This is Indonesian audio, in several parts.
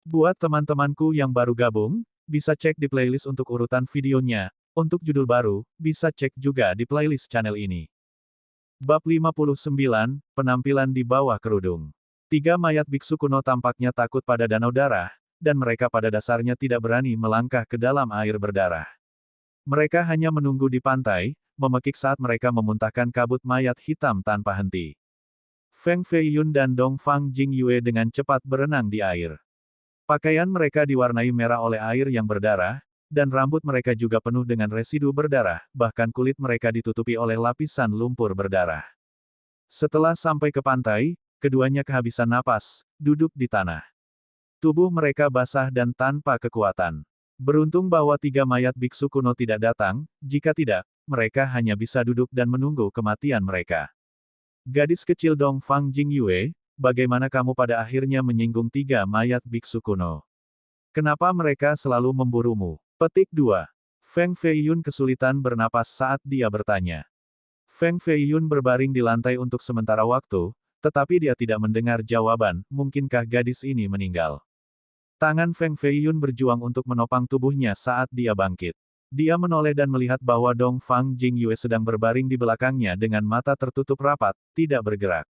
Buat teman-temanku yang baru gabung, bisa cek di playlist untuk urutan videonya. Untuk judul baru, bisa cek juga di playlist channel ini. Bab 59, Penampilan di bawah kerudung. Tiga mayat biksu kuno tampaknya takut pada danau darah, dan mereka pada dasarnya tidak berani melangkah ke dalam air berdarah. Mereka hanya menunggu di pantai, memekik saat mereka memuntahkan kabut mayat hitam tanpa henti. Feng Feiyun dan Dong Fang Jingyue dengan cepat berenang di air. Pakaian mereka diwarnai merah oleh air yang berdarah, dan rambut mereka juga penuh dengan residu berdarah, bahkan kulit mereka ditutupi oleh lapisan lumpur berdarah. Setelah sampai ke pantai, keduanya kehabisan napas, duduk di tanah. Tubuh mereka basah dan tanpa kekuatan. Beruntung bahwa tiga mayat biksu kuno tidak datang, jika tidak, mereka hanya bisa duduk dan menunggu kematian mereka. Gadis kecil Dong Fang Jingyue, bagaimana kamu pada akhirnya menyinggung tiga mayat biksu kuno? Kenapa mereka selalu memburumu? Petik 2. Feng Feiyun kesulitan bernapas saat dia bertanya. Feng Feiyun berbaring di lantai untuk sementara waktu, tetapi dia tidak mendengar jawaban, mungkinkah gadis ini meninggal? Tangan Feng Feiyun berjuang untuk menopang tubuhnya saat dia bangkit. Dia menoleh dan melihat bahwa Dong Fang Jingyue sedang berbaring di belakangnya dengan mata tertutup rapat, tidak bergerak.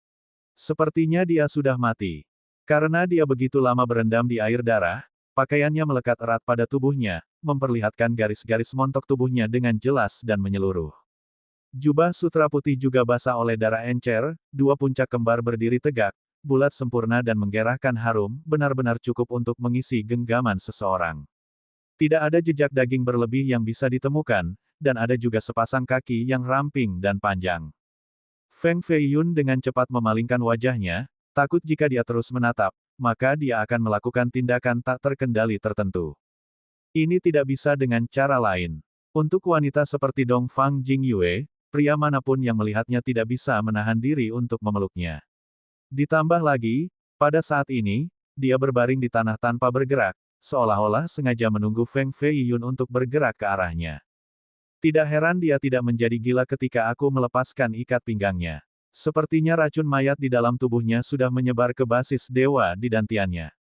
Sepertinya dia sudah mati. Karena dia begitu lama berendam di air darah, pakaiannya melekat erat pada tubuhnya, memperlihatkan garis-garis montok tubuhnya dengan jelas dan menyeluruh. Jubah sutra putih juga basah oleh darah encer, dua puncak kembar berdiri tegak, bulat sempurna dan menggerahkan harum, benar-benar cukup untuk mengisi genggaman seseorang. Tidak ada jejak daging berlebih yang bisa ditemukan, dan ada juga sepasang kaki yang ramping dan panjang. Feng Feiyun dengan cepat memalingkan wajahnya, takut jika dia terus menatap, maka dia akan melakukan tindakan tak terkendali tertentu. Ini tidak bisa dengan cara lain. Untuk wanita seperti Dong Fang Jingyue, pria manapun yang melihatnya tidak bisa menahan diri untuk memeluknya. Ditambah lagi, pada saat ini, dia berbaring di tanah tanpa bergerak, seolah-olah sengaja menunggu Feng Feiyun untuk bergerak ke arahnya. Tidak heran dia tidak menjadi gila ketika aku melepaskan ikat pinggangnya. Sepertinya racun mayat di dalam tubuhnya sudah menyebar ke basis dewa di dantiannya.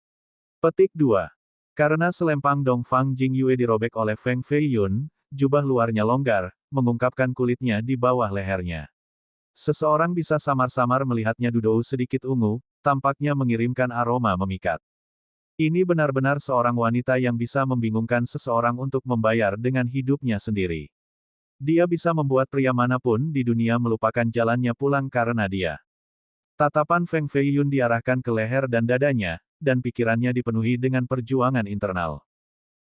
Petik 2. Karena selempang Dong Fang Jingyue dirobek oleh Feng Feiyun, jubah luarnya longgar, mengungkapkan kulitnya di bawah lehernya. Seseorang bisa samar-samar melihatnya duduk sedikit ungu, tampaknya mengirimkan aroma memikat. Ini benar-benar seorang wanita yang bisa membingungkan seseorang untuk membayar dengan hidupnya sendiri. Dia bisa membuat pria manapun di dunia melupakan jalannya pulang karena dia. Tatapan Feng Feiyun diarahkan ke leher dan dadanya, dan pikirannya dipenuhi dengan perjuangan internal.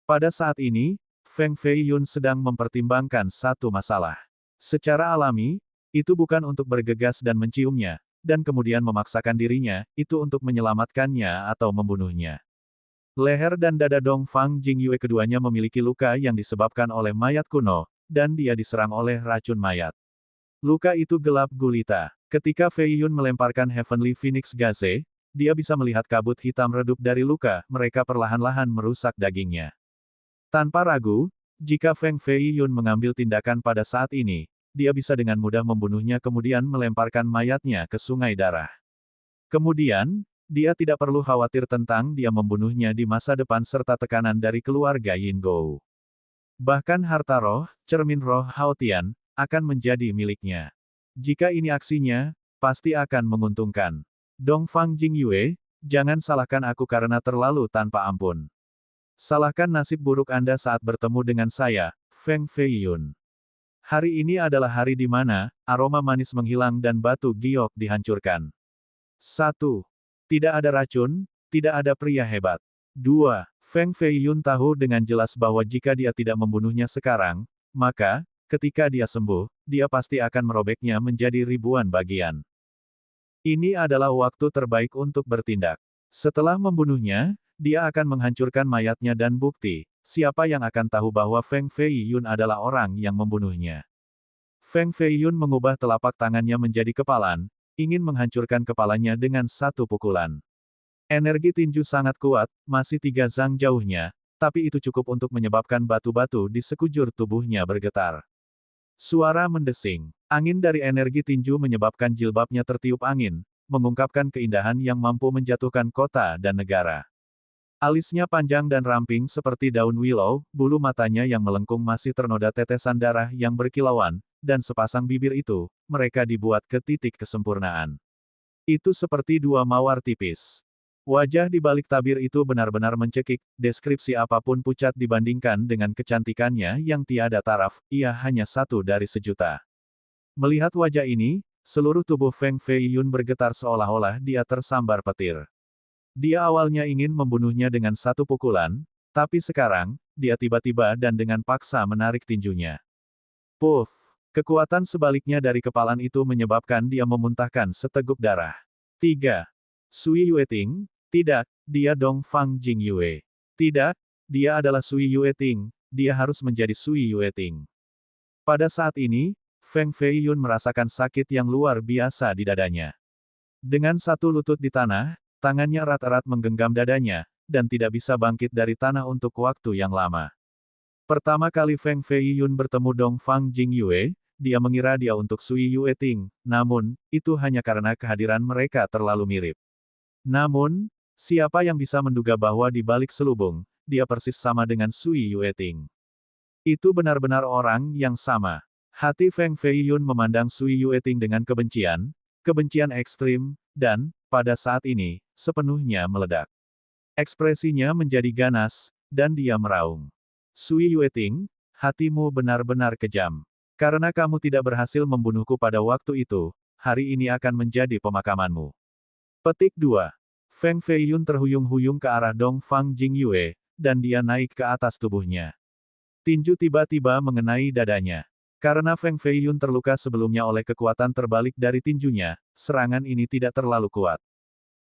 Pada saat ini, Feng Feiyun sedang mempertimbangkan satu masalah. Secara alami, itu bukan untuk bergegas dan menciumnya, dan kemudian memaksakan dirinya, itu untuk menyelamatkannya atau membunuhnya. Leher dan dada Dong Fang Jingyue keduanya memiliki luka yang disebabkan oleh mayat kuno, dan dia diserang oleh racun mayat. Luka itu gelap gulita. Ketika Feiyun melemparkan Heavenly Phoenix Gaze, dia bisa melihat kabut hitam redup dari luka, mereka perlahan-lahan merusak dagingnya. Tanpa ragu, jika Feng Feiyun mengambil tindakan pada saat ini, dia bisa dengan mudah membunuhnya kemudian melemparkan mayatnya ke sungai darah. Kemudian, dia tidak perlu khawatir tentang dia membunuhnya di masa depan serta tekanan dari keluarga Yin Gou. Bahkan harta roh, cermin roh Hao Tian, akan menjadi miliknya. Jika ini aksinya, pasti akan menguntungkan. Dong Fang Jingyue, jangan salahkan aku karena terlalu tanpa ampun. Salahkan nasib buruk Anda saat bertemu dengan saya, Feng Feiyun. Hari ini adalah hari di mana, aroma manis menghilang dan batu giok dihancurkan. 1. Tidak ada racun, tidak ada pria hebat. 2. Feng Feiyun tahu dengan jelas bahwa jika dia tidak membunuhnya sekarang, maka, ketika dia sembuh, dia pasti akan merobeknya menjadi ribuan bagian. Ini adalah waktu terbaik untuk bertindak. Setelah membunuhnya, dia akan menghancurkan mayatnya dan bukti, siapa yang akan tahu bahwa Feng Feiyun adalah orang yang membunuhnya. Feng Feiyun mengubah telapak tangannya menjadi kepalan, ingin menghancurkan kepalanya dengan satu pukulan. Energi tinju sangat kuat, masih 3 zang jauhnya, tapi itu cukup untuk menyebabkan batu-batu di sekujur tubuhnya bergetar. Suara mendesing. Angin dari energi tinju menyebabkan jilbabnya tertiup angin, mengungkapkan keindahan yang mampu menjatuhkan kota dan negara. Alisnya panjang dan ramping seperti daun willow, bulu matanya yang melengkung masih ternoda tetesan darah yang berkilauan, dan sepasang bibir itu, mereka dibuat ke titik kesempurnaan. Itu seperti dua mawar tipis. Wajah di balik tabir itu benar-benar mencekik, deskripsi apapun pucat dibandingkan dengan kecantikannya yang tiada taraf, ia hanya satu dari sejuta. Melihat wajah ini, seluruh tubuh Feng Fei Yun bergetar seolah-olah dia tersambar petir. Dia awalnya ingin membunuhnya dengan satu pukulan, tapi sekarang, dia tiba-tiba dan dengan paksa menarik tinjunya. Puff! Kekuatan sebaliknya dari kepalan itu menyebabkan dia memuntahkan seteguk darah. 3. Sui Yueting? Tidak, dia Dong Fang Jing Yue. Tidak, dia adalah Sui Yueting, dia harus menjadi Sui Yueting. Pada saat ini, Feng Fei Yun merasakan sakit yang luar biasa di dadanya. Dengan satu lutut di tanah, tangannya erat-erat menggenggam dadanya, dan tidak bisa bangkit dari tanah untuk waktu yang lama. Pertama kali Feng Fei Yun bertemu Dong Fang Jing Yue, dia mengira dia untuk Sui Yueting, namun, itu hanya karena kehadiran mereka terlalu mirip. Namun, siapa yang bisa menduga bahwa di balik selubung, dia persis sama dengan Sui Yueting. Itu benar-benar orang yang sama. Hati Feng Fei Yun memandang Sui Yueting dengan kebencian ekstrim, dan, pada saat ini, sepenuhnya meledak. Ekspresinya menjadi ganas, dan dia meraung. Sui Yueting, hatimu benar-benar kejam. Karena kamu tidak berhasil membunuhku pada waktu itu, hari ini akan menjadi pemakamanmu. Petik 2. Feng Fei Yun terhuyung-huyung ke arah Dong Fang Jing Yue, dan dia naik ke atas tubuhnya. Tinju tiba-tiba mengenai dadanya. Karena Feng Fei Yun terluka sebelumnya oleh kekuatan terbalik dari tinjunya, serangan ini tidak terlalu kuat.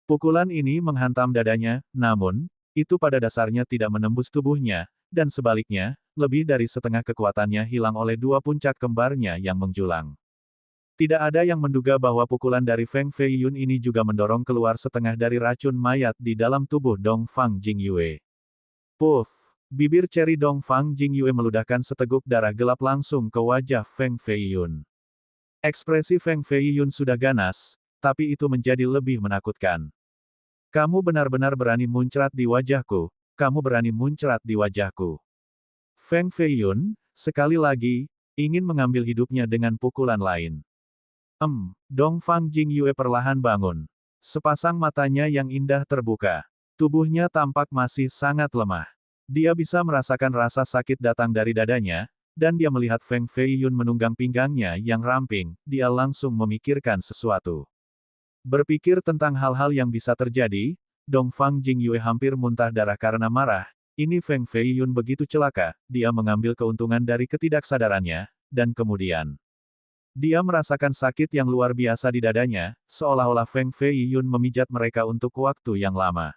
Pukulan ini menghantam dadanya, namun, itu pada dasarnya tidak menembus tubuhnya, dan sebaliknya, lebih dari setengah kekuatannya hilang oleh dua puncak kembarnya yang menjulang. Tidak ada yang menduga bahwa pukulan dari Feng Fei Yun ini juga mendorong keluar setengah dari racun mayat di dalam tubuh Dong Fang Jing Yue. Puff! Bibir ceri Dong Fang Jing Yue meludahkan seteguk darah gelap langsung ke wajah Feng Fei Yun. Ekspresi Feng Fei Yun sudah ganas, tapi itu menjadi lebih menakutkan. Kamu benar-benar berani muncrat di wajahku, kamu berani muncrat di wajahku. Feng Fei Yun, sekali lagi, ingin mengambil hidupnya dengan pukulan lain. Dong Fang Jing Yue perlahan bangun. Sepasang matanya yang indah terbuka. Tubuhnya tampak masih sangat lemah. Dia bisa merasakan rasa sakit datang dari dadanya, dan dia melihat Feng Fei Yun menunggang pinggangnya yang ramping, dia langsung memikirkan sesuatu. Berpikir tentang hal-hal yang bisa terjadi, Dong Fang Jing Yue hampir muntah darah karena marah. Ini Feng Fei Yun begitu celaka, dia mengambil keuntungan dari ketidaksadarannya, dan kemudian dia merasakan sakit yang luar biasa di dadanya, seolah-olah Feng Fei Yun memijat mereka untuk waktu yang lama.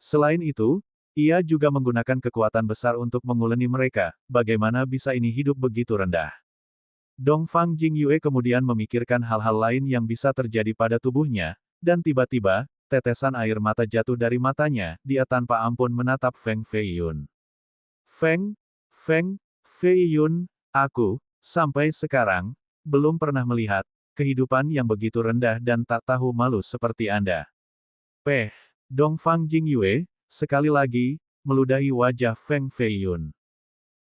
Selain itu, ia juga menggunakan kekuatan besar untuk menguleni mereka, bagaimana bisa ini hidup begitu rendah. Dong Fang Jing Yue kemudian memikirkan hal-hal lain yang bisa terjadi pada tubuhnya, dan tiba-tiba, tetesan air mata jatuh dari matanya, dia tanpa ampun menatap Feng Fei Yun. Feng Fei Yun, aku, sampai sekarang, belum pernah melihat, kehidupan yang begitu rendah dan tak tahu malu seperti Anda. Dong Fang Jing Yue, sekali lagi, meludahi wajah Feng Fei Yun.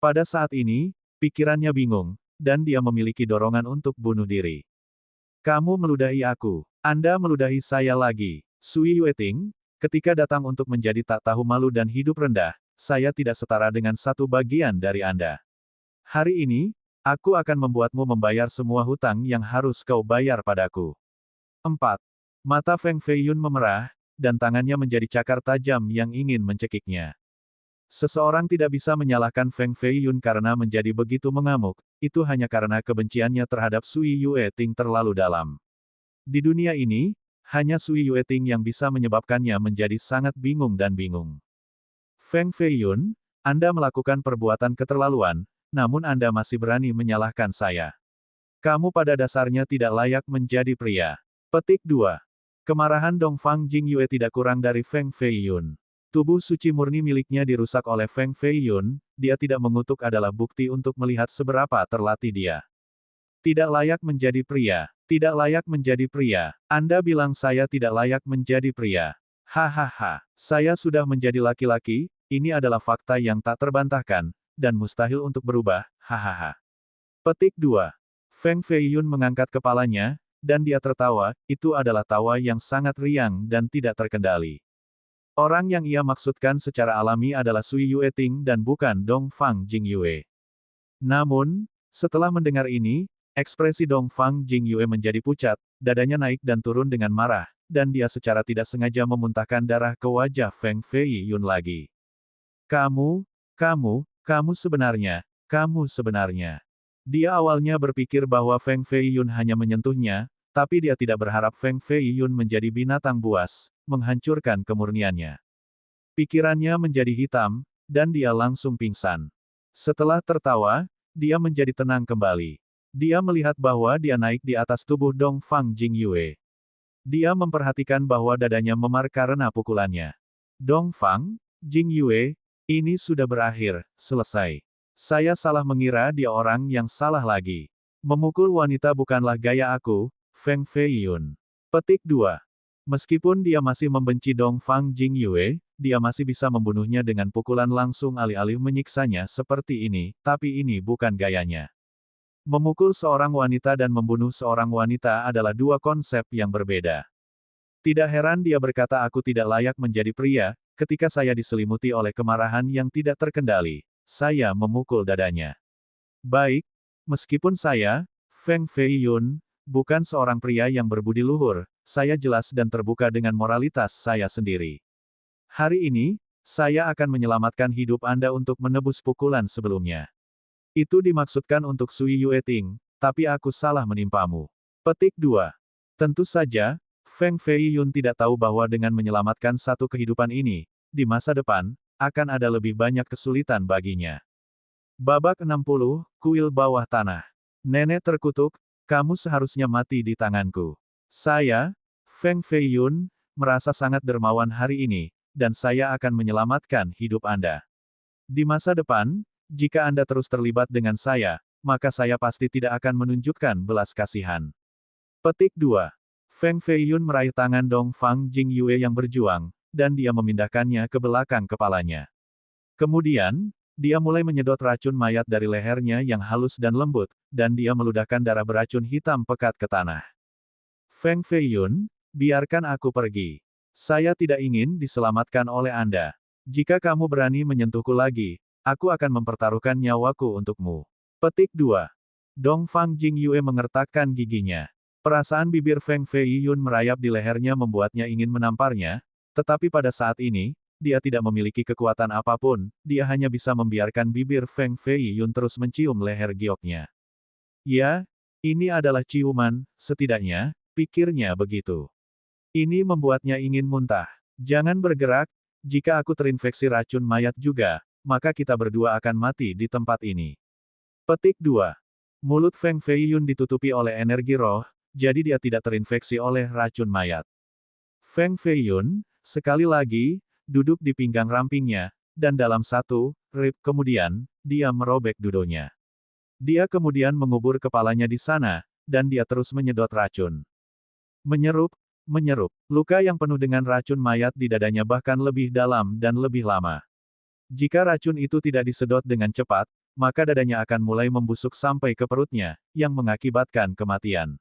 Pada saat ini, pikirannya bingung, dan dia memiliki dorongan untuk bunuh diri. Kamu meludahi aku. Anda meludahi saya lagi. Sui Yueting, ketika datang untuk menjadi tak tahu malu dan hidup rendah, saya tidak setara dengan satu bagian dari Anda. Hari ini, aku akan membuatmu membayar semua hutang yang harus kau bayar padaku. 4. Mata Feng Fei Yun memerah, dan tangannya menjadi cakar tajam yang ingin mencekiknya. Seseorang tidak bisa menyalahkan Feng Fei Yun karena menjadi begitu mengamuk, itu hanya karena kebenciannya terhadap Sui Yueting terlalu dalam. Di dunia ini, hanya Sui Yueting yang bisa menyebabkannya menjadi sangat bingung dan bingung. Feng Fei Yun, Anda melakukan perbuatan keterlaluan, namun Anda masih berani menyalahkan saya. Kamu pada dasarnya tidak layak menjadi pria. Petik 2. Kemarahan Dong Fang Jing Yue tidak kurang dari Feng Fei Yun. Tubuh suci murni miliknya dirusak oleh Feng Fei Yun, dia tidak mengutuk adalah bukti untuk melihat seberapa terlatih dia. Tidak layak menjadi pria. Tidak layak menjadi pria. Anda bilang saya tidak layak menjadi pria. Hahaha, saya sudah menjadi laki-laki, ini adalah fakta yang tak terbantahkan, dan mustahil untuk berubah, hahaha. Petik 2. Feng Feiyun mengangkat kepalanya, dan dia tertawa, itu adalah tawa yang sangat riang dan tidak terkendali. Orang yang ia maksudkan secara alami adalah Sui Yueting dan bukan Dong Fang Jingyue. Namun, setelah mendengar ini, ekspresi Dong Fang Jingyue menjadi pucat, dadanya naik dan turun dengan marah, dan dia secara tidak sengaja memuntahkan darah ke wajah Feng Feiyun lagi. Kamu sebenarnya. Dia awalnya berpikir bahwa Feng Feiyun hanya menyentuhnya, tapi dia tidak berharap Feng Feiyun menjadi binatang buas, menghancurkan kemurniannya. Pikirannya menjadi hitam, dan dia langsung pingsan. Setelah tertawa, dia menjadi tenang kembali. Dia melihat bahwa dia naik di atas tubuh Dong Fang Jingyue. Dia memperhatikan bahwa dadanya memar karena pukulannya. Dong Fang Jingyue, ini sudah berakhir, selesai. Saya salah mengira dia orang yang salah lagi. Memukul wanita bukanlah gaya aku, Feng Feiyun. Petik 2. Meskipun dia masih membenci Dong Fang Jingyue, dia masih bisa membunuhnya dengan pukulan langsung alih-alih menyiksanya seperti ini, tapi ini bukan gayanya. Memukul seorang wanita dan membunuh seorang wanita adalah dua konsep yang berbeda. Tidak heran dia berkata aku tidak layak menjadi pria, ketika saya diselimuti oleh kemarahan yang tidak terkendali. Saya memukul dadanya. Baik, meskipun saya, Feng Feiyun, bukan seorang pria yang berbudi luhur, saya jelas dan terbuka dengan moralitas saya sendiri. Hari ini, saya akan menyelamatkan hidup Anda untuk menebus pukulan sebelumnya. Itu dimaksudkan untuk Sui Yueting, tapi aku salah menimpamu. Petik 2. Tentu saja, Feng Feiyun tidak tahu bahwa dengan menyelamatkan satu kehidupan ini, di masa depan, akan ada lebih banyak kesulitan baginya. Babak 60, Kuil Bawah Tanah. Nenek terkutuk, kamu seharusnya mati di tanganku. Saya, Feng Feiyun, merasa sangat dermawan hari ini, dan saya akan menyelamatkan hidup Anda. Di masa depan, jika Anda terus terlibat dengan saya, maka saya pasti tidak akan menunjukkan belas kasihan. Petik 2. Feng Feiyun meraih tangan Dong Fang Jingyue yang berjuang, dan dia memindahkannya ke belakang kepalanya. Kemudian, dia mulai menyedot racun mayat dari lehernya yang halus dan lembut, dan dia meludahkan darah beracun hitam pekat ke tanah. Feng Feiyun, biarkan aku pergi. Saya tidak ingin diselamatkan oleh Anda. Jika kamu berani menyentuhku lagi, aku akan mempertaruhkan nyawaku untukmu. Petik 2. Dong Fang Jingyue mengertakkan giginya. Perasaan bibir Feng Feiyun merayap di lehernya membuatnya ingin menamparnya, tetapi pada saat ini, dia tidak memiliki kekuatan apapun, dia hanya bisa membiarkan bibir Feng Feiyun terus mencium leher gioknya. Ya, ini adalah ciuman, setidaknya, pikirnya begitu. Ini membuatnya ingin muntah. Jangan bergerak, jika aku terinfeksi racun mayat juga, maka kita berdua akan mati di tempat ini. Petik 2. Mulut Feng Feiyun ditutupi oleh energi roh, jadi dia tidak terinfeksi oleh racun mayat. Feng Feiyun, sekali lagi, duduk di pinggang rampingnya, dan dalam satu rip kemudian, dia merobek dudonya. Dia kemudian mengubur kepalanya di sana, dan dia terus menyedot racun. Menyerup, luka yang penuh dengan racun mayat di dadanya bahkan lebih dalam dan lebih lama. Jika racun itu tidak disedot dengan cepat, maka dadanya akan mulai membusuk sampai ke perutnya, yang mengakibatkan kematian.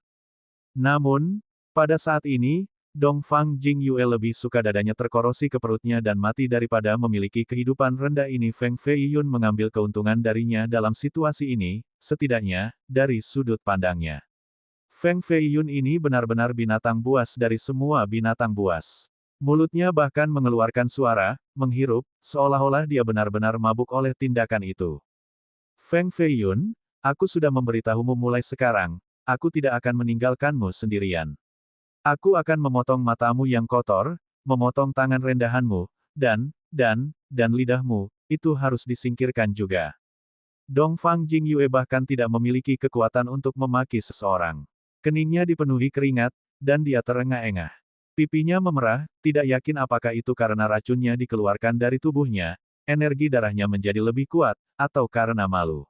Namun, pada saat ini, Dong Fang Jingyue lebih suka dadanya terkorosi ke perutnya dan mati daripada memiliki kehidupan rendah ini. Feng Feiyun mengambil keuntungan darinya dalam situasi ini, setidaknya, dari sudut pandangnya. Feng Feiyun ini benar-benar binatang buas dari semua binatang buas. Mulutnya bahkan mengeluarkan suara, menghirup, seolah-olah dia benar-benar mabuk oleh tindakan itu. Feng Feiyun, aku sudah memberitahumu mulai sekarang, aku tidak akan meninggalkanmu sendirian. Aku akan memotong matamu yang kotor, memotong tangan rendahanmu, dan lidahmu, itu harus disingkirkan juga. Dong Fang Jingyue bahkan tidak memiliki kekuatan untuk memaki seseorang. Keningnya dipenuhi keringat, dan dia terengah-engah. Pipinya memerah, tidak yakin apakah itu karena racunnya dikeluarkan dari tubuhnya, energi darahnya menjadi lebih kuat, atau karena malu.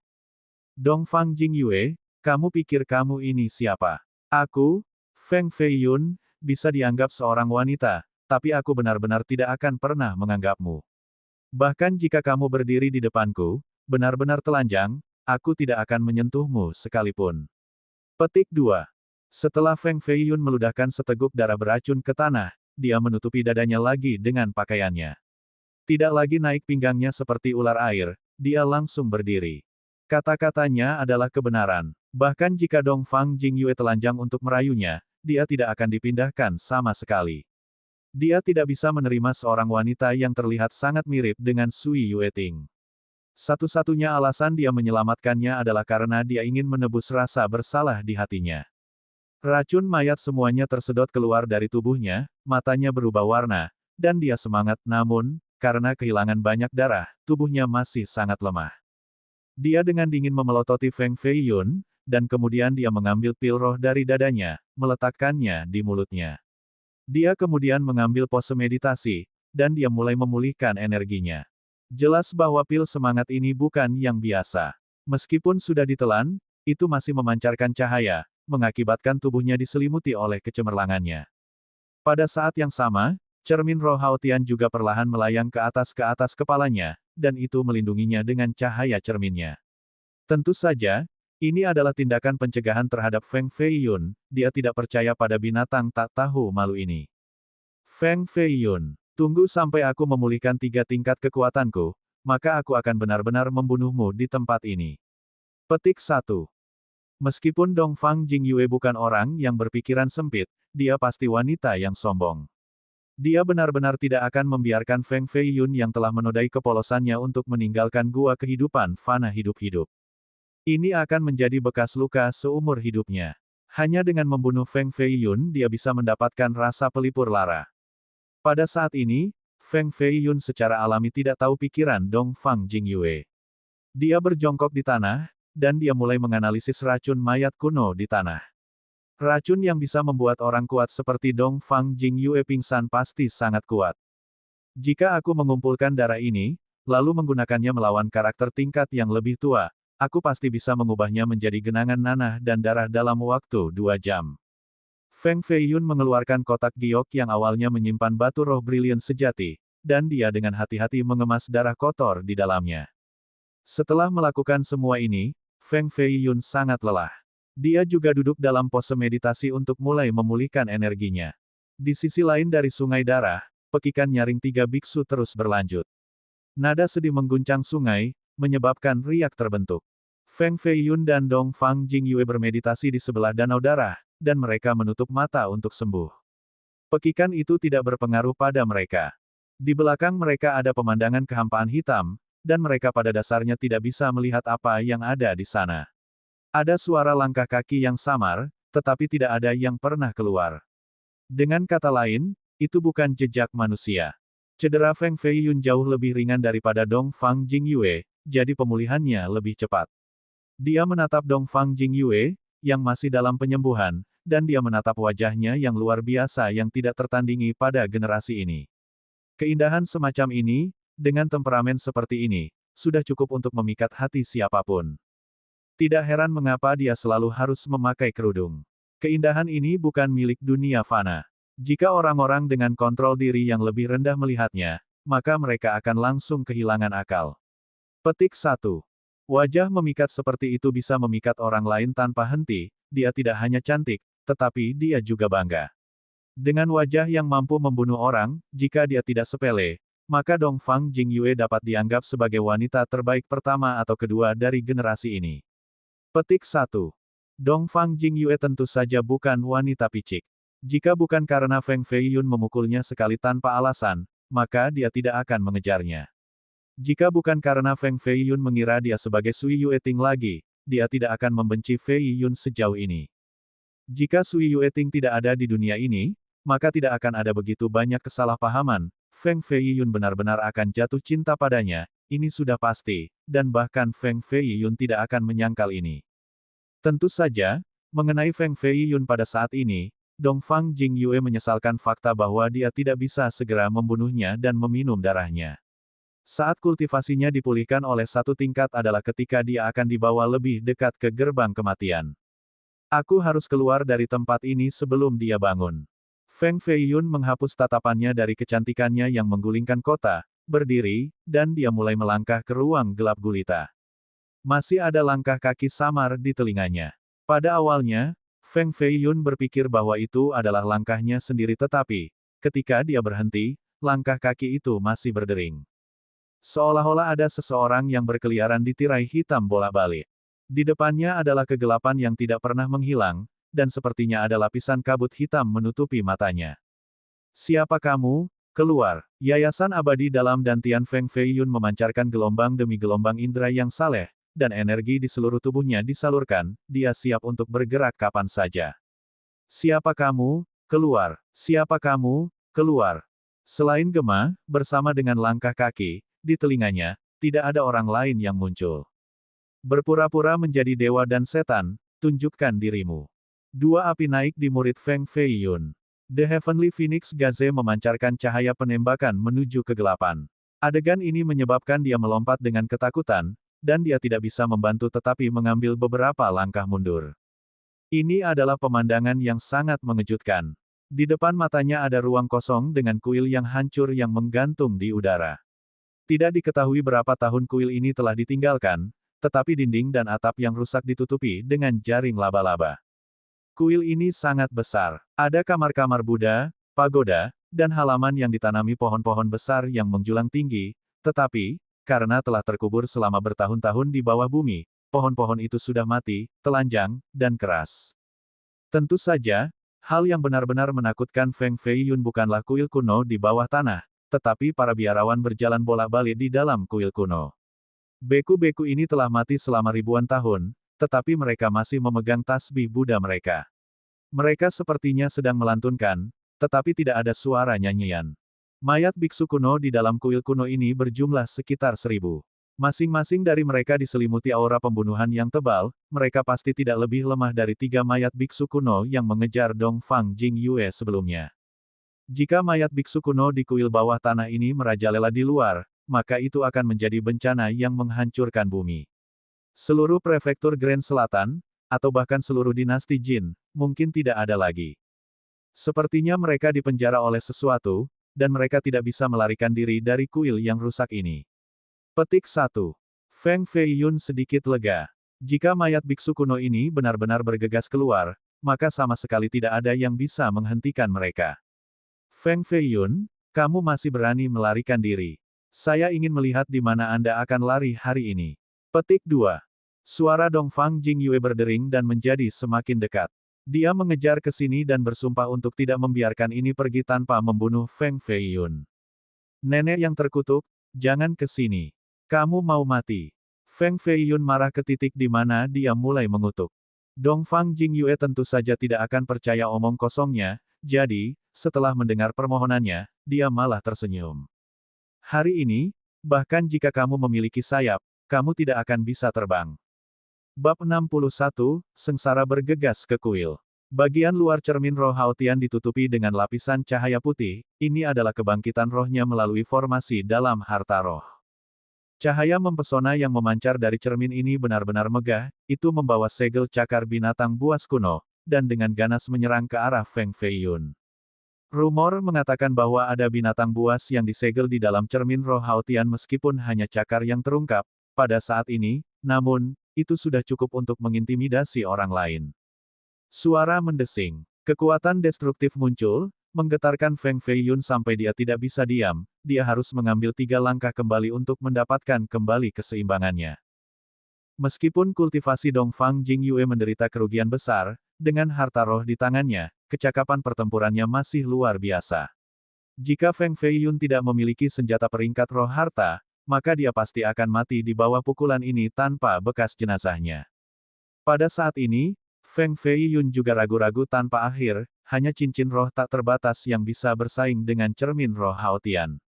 Dong Fang Jingyue, kamu pikir kamu ini siapa? Aku, Feng Feiyun, bisa dianggap seorang wanita, tapi aku benar-benar tidak akan pernah menganggapmu. Bahkan jika kamu berdiri di depanku, benar-benar telanjang, aku tidak akan menyentuhmu sekalipun. Petik 2. Setelah Feng Feiyun meludahkan seteguk darah beracun ke tanah, dia menutupi dadanya lagi dengan pakaiannya. Tidak lagi naik pinggangnya seperti ular air, dia langsung berdiri. Kata-katanya adalah kebenaran. Bahkan jika Dongfang Jingyue telanjang untuk merayunya, dia tidak akan dipindahkan sama sekali. Dia tidak bisa menerima seorang wanita yang terlihat sangat mirip dengan Sui Yueting. Satu-satunya alasan dia menyelamatkannya adalah karena dia ingin menebus rasa bersalah di hatinya. Racun mayat semuanya tersedot keluar dari tubuhnya, matanya berubah warna, dan dia semangat, namun, karena kehilangan banyak darah, tubuhnya masih sangat lemah. Dia dengan dingin memelototi Feng Feiyun, dan kemudian dia mengambil pil roh dari dadanya, meletakkannya di mulutnya. Dia kemudian mengambil pose meditasi, dan dia mulai memulihkan energinya. Jelas bahwa pil semangat ini bukan yang biasa. Meskipun sudah ditelan, itu masih memancarkan cahaya, mengakibatkan tubuhnya diselimuti oleh kecemerlangannya. Pada saat yang sama, cermin roh Haotian juga perlahan melayang ke atas kepalanya, dan itu melindunginya dengan cahaya cerminnya. Tentu saja, ini adalah tindakan pencegahan terhadap Feng Feiyun, dia tidak percaya pada binatang tak tahu malu ini. Feng Feiyun, tunggu sampai aku memulihkan 3 tingkat kekuatanku, maka aku akan benar-benar membunuhmu di tempat ini. Petik 1. Meskipun Dongfang Jingyue bukan orang yang berpikiran sempit, dia pasti wanita yang sombong. Dia benar-benar tidak akan membiarkan Feng Feiyun yang telah menodai kepolosannya untuk meninggalkan gua kehidupan fana hidup-hidup. Ini akan menjadi bekas luka seumur hidupnya. Hanya dengan membunuh Feng Feiyun dia bisa mendapatkan rasa pelipur lara. Pada saat ini, Feng Feiyun secara alami tidak tahu pikiran Dongfang Jingyue. Dia berjongkok di tanah, dan dia mulai menganalisis racun mayat kuno di tanah. Racun yang bisa membuat orang kuat seperti Dongfang Jingyue pingsan pasti sangat kuat. Jika aku mengumpulkan darah ini, lalu menggunakannya melawan karakter tingkat yang lebih tua, aku pasti bisa mengubahnya menjadi genangan nanah dan darah dalam waktu 2 jam. Feng Feiyun mengeluarkan kotak giok yang awalnya menyimpan batu roh brilian sejati, dan dia dengan hati-hati mengemas darah kotor di dalamnya. Setelah melakukan semua ini, Feng Feiyun sangat lelah. Dia juga duduk dalam pose meditasi untuk mulai memulihkan energinya. Di sisi lain dari sungai darah, pekikan nyaring 3 biksu terus berlanjut. Nada sedih mengguncang sungai, menyebabkan riak terbentuk. Feng Feiyun dan Dongfang Jingyue bermeditasi di sebelah danau darah, dan mereka menutup mata untuk sembuh. Pekikan itu tidak berpengaruh pada mereka. Di belakang mereka ada pemandangan kehampaan hitam, dan mereka pada dasarnya tidak bisa melihat apa yang ada di sana. Ada suara langkah kaki yang samar, tetapi tidak ada yang pernah keluar. Dengan kata lain, itu bukan jejak manusia. Cedera Feng Feiyun jauh lebih ringan daripada Dongfang Jingyue, jadi pemulihannya lebih cepat. Dia menatap Dongfang Jingyue, yang masih dalam penyembuhan, dan dia menatap wajahnya yang luar biasa yang tidak tertandingi pada generasi ini. Keindahan semacam ini, dengan temperamen seperti ini, sudah cukup untuk memikat hati siapapun. Tidak heran mengapa dia selalu harus memakai kerudung. Keindahan ini bukan milik dunia fana. Jika orang-orang dengan kontrol diri yang lebih rendah melihatnya, maka mereka akan langsung kehilangan akal. Petik 1. Wajah memikat seperti itu bisa memikat orang lain tanpa henti, dia tidak hanya cantik, tetapi dia juga bangga. Dengan wajah yang mampu membunuh orang, jika dia tidak sepele, maka Dongfang Jingyue dapat dianggap sebagai wanita terbaik pertama atau kedua dari generasi ini. Petik 1. Dongfang Jingyue tentu saja bukan wanita picik. Jika bukan karena Feng Feiyun memukulnya sekali tanpa alasan, maka dia tidak akan mengejarnya. Jika bukan karena Feng Feiyun mengira dia sebagai Sui Yueting lagi, dia tidak akan membenci Feiyun sejauh ini. Jika Sui Yueting tidak ada di dunia ini, maka tidak akan ada begitu banyak kesalahpahaman, Feng Feiyun benar-benar akan jatuh cinta padanya, ini sudah pasti, dan bahkan Feng Feiyun tidak akan menyangkal ini. Tentu saja, mengenai Feng Feiyun pada saat ini, Dongfang Jingyue menyesalkan fakta bahwa dia tidak bisa segera membunuhnya dan meminum darahnya. Saat kultivasinya dipulihkan oleh 1 tingkat adalah ketika dia akan dibawa lebih dekat ke gerbang kematian. Aku harus keluar dari tempat ini sebelum dia bangun. Feng Feiyun menghapus tatapannya dari kecantikannya yang menggulingkan kota, berdiri, dan dia mulai melangkah ke ruang gelap gulita. Masih ada langkah kaki samar di telinganya. Pada awalnya, Feng Feiyun berpikir bahwa itu adalah langkahnya sendiri tetapi, ketika dia berhenti, langkah kaki itu masih berdering. Seolah-olah ada seseorang yang berkeliaran di tirai hitam bolak-balik. Di depannya adalah kegelapan yang tidak pernah menghilang, dan sepertinya ada lapisan kabut hitam menutupi matanya. Siapa kamu? Keluar. Yayasan abadi dalam dantian Feng Feiyun memancarkan gelombang demi gelombang indera yang saleh, dan energi di seluruh tubuhnya disalurkan, dia siap untuk bergerak kapan saja. Siapa kamu? Keluar. Siapa kamu? Keluar. Selain Gema, bersama dengan langkah kaki, di telinganya, tidak ada orang lain yang muncul. Berpura-pura menjadi dewa dan setan, tunjukkan dirimu. Dua api naik di murid Feng Feiyun. The Heavenly Phoenix Gaze memancarkan cahaya penembakan menuju kegelapan. Adegan ini menyebabkan dia melompat dengan ketakutan, dan dia tidak bisa membantu tetapi mengambil beberapa langkah mundur. Ini adalah pemandangan yang sangat mengejutkan. Di depan matanya ada ruang kosong dengan kuil yang hancur yang menggantung di udara. Tidak diketahui berapa tahun kuil ini telah ditinggalkan, tetapi dinding dan atap yang rusak ditutupi dengan jaring laba-laba. Kuil ini sangat besar. Ada kamar-kamar Buddha, pagoda, dan halaman yang ditanami pohon-pohon besar yang menjulang tinggi, tetapi, karena telah terkubur selama bertahun-tahun di bawah bumi, pohon-pohon itu sudah mati, telanjang, dan keras. Tentu saja, hal yang benar-benar menakutkan Feng Feiyun bukanlah kuil kuno di bawah tanah, tetapi para biarawan berjalan bolak-balik di dalam kuil kuno. Beku-beku ini telah mati selama ribuan tahun, tetapi mereka masih memegang tasbih Buddha mereka. Mereka sepertinya sedang melantunkan, tetapi tidak ada suara nyanyian. Mayat biksu kuno di dalam kuil kuno ini berjumlah sekitar 1000. Masing-masing dari mereka diselimuti aura pembunuhan yang tebal, mereka pasti tidak lebih lemah dari 3 mayat biksu kuno yang mengejar Dongfang Jingyue sebelumnya. Jika mayat biksu kuno di kuil bawah tanah ini merajalela di luar, maka itu akan menjadi bencana yang menghancurkan bumi. Seluruh prefektur Grand Selatan, atau bahkan seluruh dinasti Jin, mungkin tidak ada lagi. Sepertinya mereka dipenjara oleh sesuatu, dan mereka tidak bisa melarikan diri dari kuil yang rusak ini. Petik 1. Feng Feiyun sedikit lega. Jika mayat biksu kuno ini benar-benar bergegas keluar, maka sama sekali tidak ada yang bisa menghentikan mereka. Feng Feiyun, kamu masih berani melarikan diri. Saya ingin melihat di mana Anda akan lari hari ini. Petik 2. Suara Dongfang Jingyue berdering dan menjadi semakin dekat. Dia mengejar ke sini dan bersumpah untuk tidak membiarkan ini pergi tanpa membunuh Feng Feiyun. Nenek yang terkutuk, jangan ke sini. Kamu mau mati. Feng Feiyun marah ke titik di mana dia mulai mengutuk. Dongfang Jingyue tentu saja tidak akan percaya omong kosongnya, jadi, setelah mendengar permohonannya, dia malah tersenyum. Hari ini, bahkan jika kamu memiliki sayap, kamu tidak akan bisa terbang. Bab 61, Sengsara bergegas ke kuil. Bagian luar cermin roh Haotian ditutupi dengan lapisan cahaya putih, ini adalah kebangkitan rohnya melalui formasi dalam harta roh. Cahaya mempesona yang memancar dari cermin ini benar-benar megah, itu membawa segel cakar binatang buas kuno, dan dengan ganas menyerang ke arah Feng Feiyun. Rumor mengatakan bahwa ada binatang buas yang disegel di dalam cermin roh Haotian meskipun hanya cakar yang terungkap, pada saat ini, namun, itu sudah cukup untuk mengintimidasi orang lain. Suara mendesing. Kekuatan destruktif muncul, menggetarkan Feng Feiyun sampai dia tidak bisa diam, dia harus mengambil 3 langkah kembali untuk mendapatkan kembali keseimbangannya. Meskipun kultivasi Dongfang Jingyue menderita kerugian besar, dengan harta roh di tangannya, kecakapan pertempurannya masih luar biasa. Jika Feng Feiyun tidak memiliki senjata peringkat roh harta, maka dia pasti akan mati di bawah pukulan ini tanpa bekas jenazahnya. Pada saat ini, Feng Feiyun juga ragu-ragu tanpa akhir, hanya cincin roh tak terbatas yang bisa bersaing dengan cermin roh Haotian.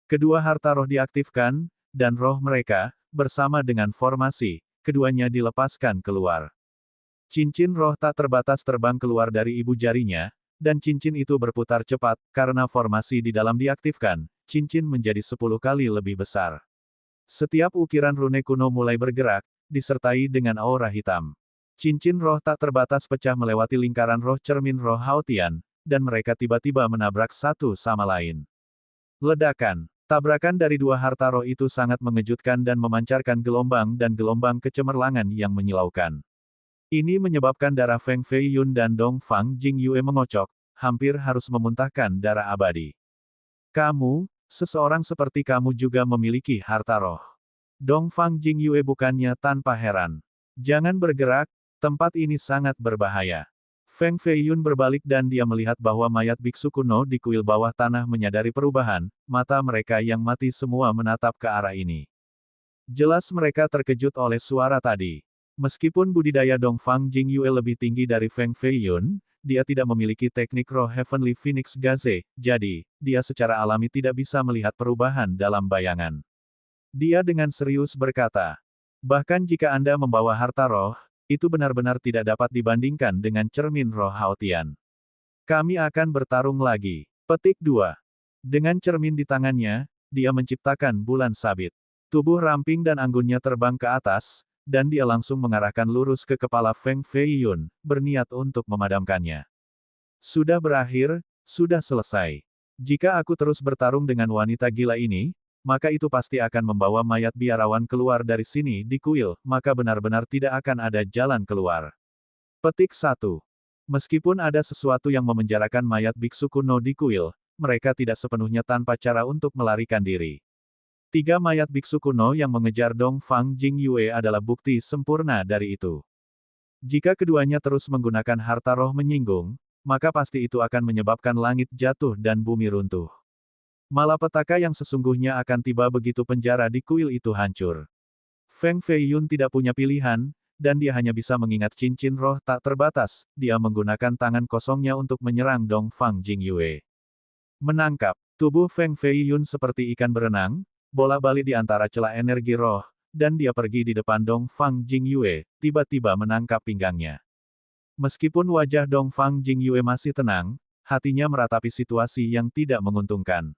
Kedua harta roh diaktifkan, dan roh mereka, bersama dengan formasi, keduanya dilepaskan keluar. Cincin roh tak terbatas terbang keluar dari ibu jarinya, dan cincin itu berputar cepat, karena formasi di dalam diaktifkan, cincin menjadi 10 kali lebih besar. Setiap ukiran rune kuno mulai bergerak, disertai dengan aura hitam. Cincin roh tak terbatas pecah melewati lingkaran roh cermin roh Haotian, dan mereka tiba-tiba menabrak satu sama lain. Ledakan. Tabrakan dari dua harta roh itu sangat mengejutkan dan memancarkan gelombang dan gelombang kecemerlangan yang menyilaukan. Ini menyebabkan darah Feng Fei Yun dan Dong Fang Jingyue mengocok, hampir harus memuntahkan darah abadi. Kamu, seseorang seperti kamu juga memiliki harta roh. Dong Fang Jingyue bukannya tanpa heran. Jangan bergerak, tempat ini sangat berbahaya. Feng Fei Yun berbalik dan dia melihat bahwa mayat biksu kuno di kuil bawah tanah menyadari perubahan, mata mereka yang mati semua menatap ke arah ini. Jelas mereka terkejut oleh suara tadi. Meskipun budidaya Dong Fang Jingyue lebih tinggi dari Feng Fei Yun, dia tidak memiliki teknik roh Heavenly Phoenix Gaze, jadi, dia secara alami tidak bisa melihat perubahan dalam bayangan. Dia dengan serius berkata, bahkan jika Anda membawa harta roh, itu benar-benar tidak dapat dibandingkan dengan cermin roh Hao Tian. Kami akan bertarung lagi. Petik 2. Dengan cermin di tangannya, dia menciptakan bulan sabit. Tubuh ramping dan anggunnya terbang ke atas, dan dia langsung mengarahkan lurus ke kepala Feng Fei Yun, berniat untuk memadamkannya. Sudah berakhir, sudah selesai. Jika aku terus bertarung dengan wanita gila ini, maka itu pasti akan membawa mayat biarawan keluar dari sini di kuil, maka benar-benar tidak akan ada jalan keluar. Petik 1. Meskipun ada sesuatu yang memenjarakan mayat biksu kuno di kuil, mereka tidak sepenuhnya tanpa cara untuk melarikan diri. 3 mayat biksu kuno yang mengejar Dong Fang Jingyue adalah bukti sempurna dari itu. Jika keduanya terus menggunakan harta roh menyinggung, maka pasti itu akan menyebabkan langit jatuh dan bumi runtuh. Malapetaka yang sesungguhnya akan tiba begitu penjara di kuil itu hancur. Feng Fei Yun tidak punya pilihan, dan dia hanya bisa mengingat cincin roh tak terbatas, dia menggunakan tangan kosongnya untuk menyerang Dong Fang Jingyue. Menangkap, tubuh Feng Fei Yun seperti ikan berenang, bolak-balik di antara celah energi roh, dan dia pergi di depan Dong Fang Jingyue, tiba-tiba menangkap pinggangnya. Meskipun wajah Dong Fang Jingyue masih tenang, hatinya meratapi situasi yang tidak menguntungkan.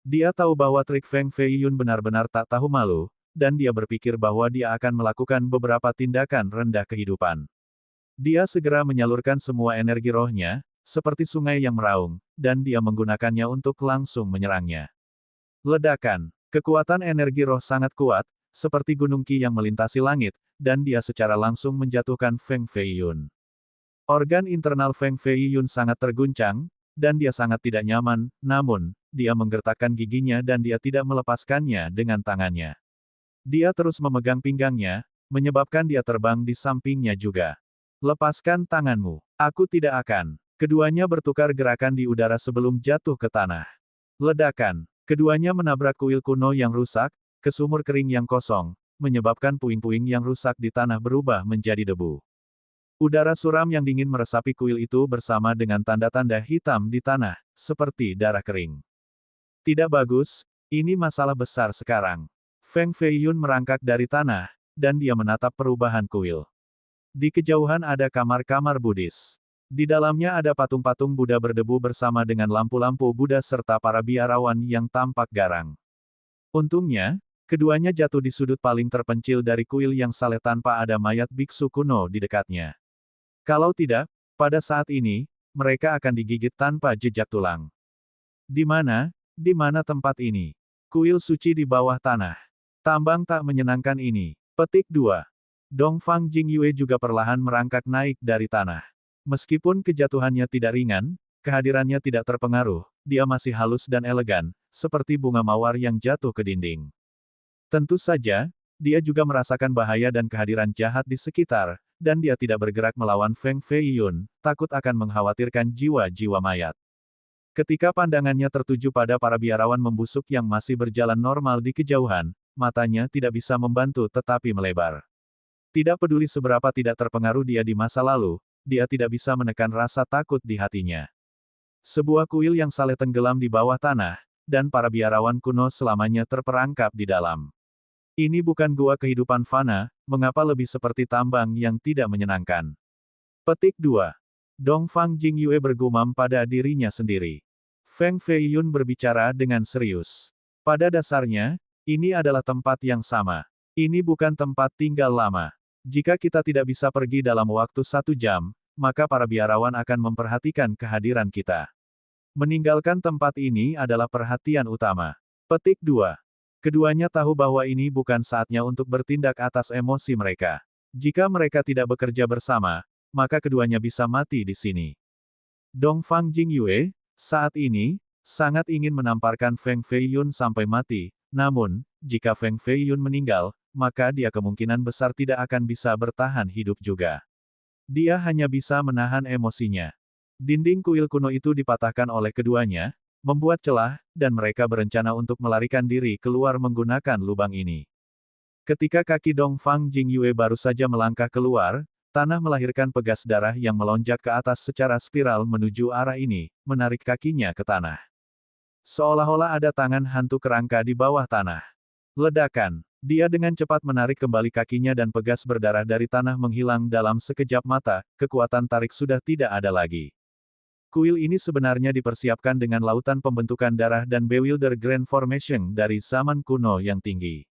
Dia tahu bahwa trik Feng Fei Yun benar-benar tak tahu malu, dan dia berpikir bahwa dia akan melakukan beberapa tindakan rendah kehidupan. Dia segera menyalurkan semua energi rohnya, seperti sungai yang meraung, dan dia menggunakannya untuk langsung menyerangnya. Ledakan. Kekuatan energi roh sangat kuat, seperti gunung Qi yang melintasi langit, dan dia secara langsung menjatuhkan Feng Fei Yun. Organ internal Feng Fei Yun sangat terguncang, dan dia sangat tidak nyaman, namun, dia menggertakkan giginya dan dia tidak melepaskannya dengan tangannya. Dia terus memegang pinggangnya, menyebabkan dia terbang di sampingnya juga. Lepaskan tanganmu. Aku tidak akan. Keduanya bertukar gerakan di udara sebelum jatuh ke tanah. Ledakan. Keduanya menabrak kuil kuno yang rusak, ke sumur kering yang kosong, menyebabkan puing-puing yang rusak di tanah berubah menjadi debu. Udara suram yang dingin meresapi kuil itu bersama dengan tanda-tanda hitam di tanah, seperti darah kering. Tidak bagus, ini masalah besar sekarang. Feng Fei Yun merangkak dari tanah, dan dia menatap perubahan kuil. Di kejauhan ada kamar-kamar Buddhis. Di dalamnya ada patung-patung Buddha berdebu bersama dengan lampu-lampu Buddha serta para biarawan yang tampak garang. Untungnya, keduanya jatuh di sudut paling terpencil dari kuil yang saleh tanpa ada mayat biksu kuno di dekatnya. Kalau tidak, pada saat ini, mereka akan digigit tanpa jejak tulang. Di mana tempat ini? Kuil suci di bawah tanah. Tambang tak menyenangkan ini. Petik 2. Dong Fang Jingyue juga perlahan merangkak naik dari tanah. Meskipun kejatuhannya tidak ringan, kehadirannya tidak terpengaruh, dia masih halus dan elegan, seperti bunga mawar yang jatuh ke dinding. Tentu saja, dia juga merasakan bahaya dan kehadiran jahat di sekitar, dan dia tidak bergerak melawan Feng Fei Yun, takut akan mengkhawatirkan jiwa-jiwa mayat. Ketika pandangannya tertuju pada para biarawan membusuk yang masih berjalan normal di kejauhan, matanya tidak bisa membantu tetapi melebar. Tidak peduli seberapa tidak terpengaruh dia di masa lalu, dia tidak bisa menekan rasa takut di hatinya. Sebuah kuil yang saleh tenggelam di bawah tanah, dan para biarawan kuno selamanya terperangkap di dalam. Ini bukan gua kehidupan fana, mengapa lebih seperti tambang yang tidak menyenangkan. Petik 2. Dong Fang Jingyue bergumam pada dirinya sendiri. Feng Fei Yun berbicara dengan serius. Pada dasarnya, ini adalah tempat yang sama. Ini bukan tempat tinggal lama. Jika kita tidak bisa pergi dalam waktu 1 jam, maka para biarawan akan memperhatikan kehadiran kita. Meninggalkan tempat ini adalah perhatian utama. Petik 2. Keduanya tahu bahwa ini bukan saatnya untuk bertindak atas emosi mereka. Jika mereka tidak bekerja bersama, maka keduanya bisa mati di sini. Dongfang Jingyue, saat ini, sangat ingin menamparkan Feng Feiyun sampai mati, namun, jika Feng Feiyun meninggal, maka dia kemungkinan besar tidak akan bisa bertahan hidup juga. Dia hanya bisa menahan emosinya. Dinding kuil kuno itu dipatahkan oleh keduanya, membuat celah, dan mereka berencana untuk melarikan diri keluar menggunakan lubang ini. Ketika kaki Dongfang Jingyue baru saja melangkah keluar, tanah melahirkan pegas darah yang melonjak ke atas secara spiral menuju arah ini, menarik kakinya ke tanah. Seolah-olah ada tangan hantu kerangka di bawah tanah. Ledakan. Dia dengan cepat menarik kembali kakinya dan pegas berdarah dari tanah menghilang dalam sekejap mata, kekuatan tarik sudah tidak ada lagi. Kuil ini sebenarnya dipersiapkan dengan lautan pembentukan darah dan bewilder grand formation dari zaman kuno yang tinggi.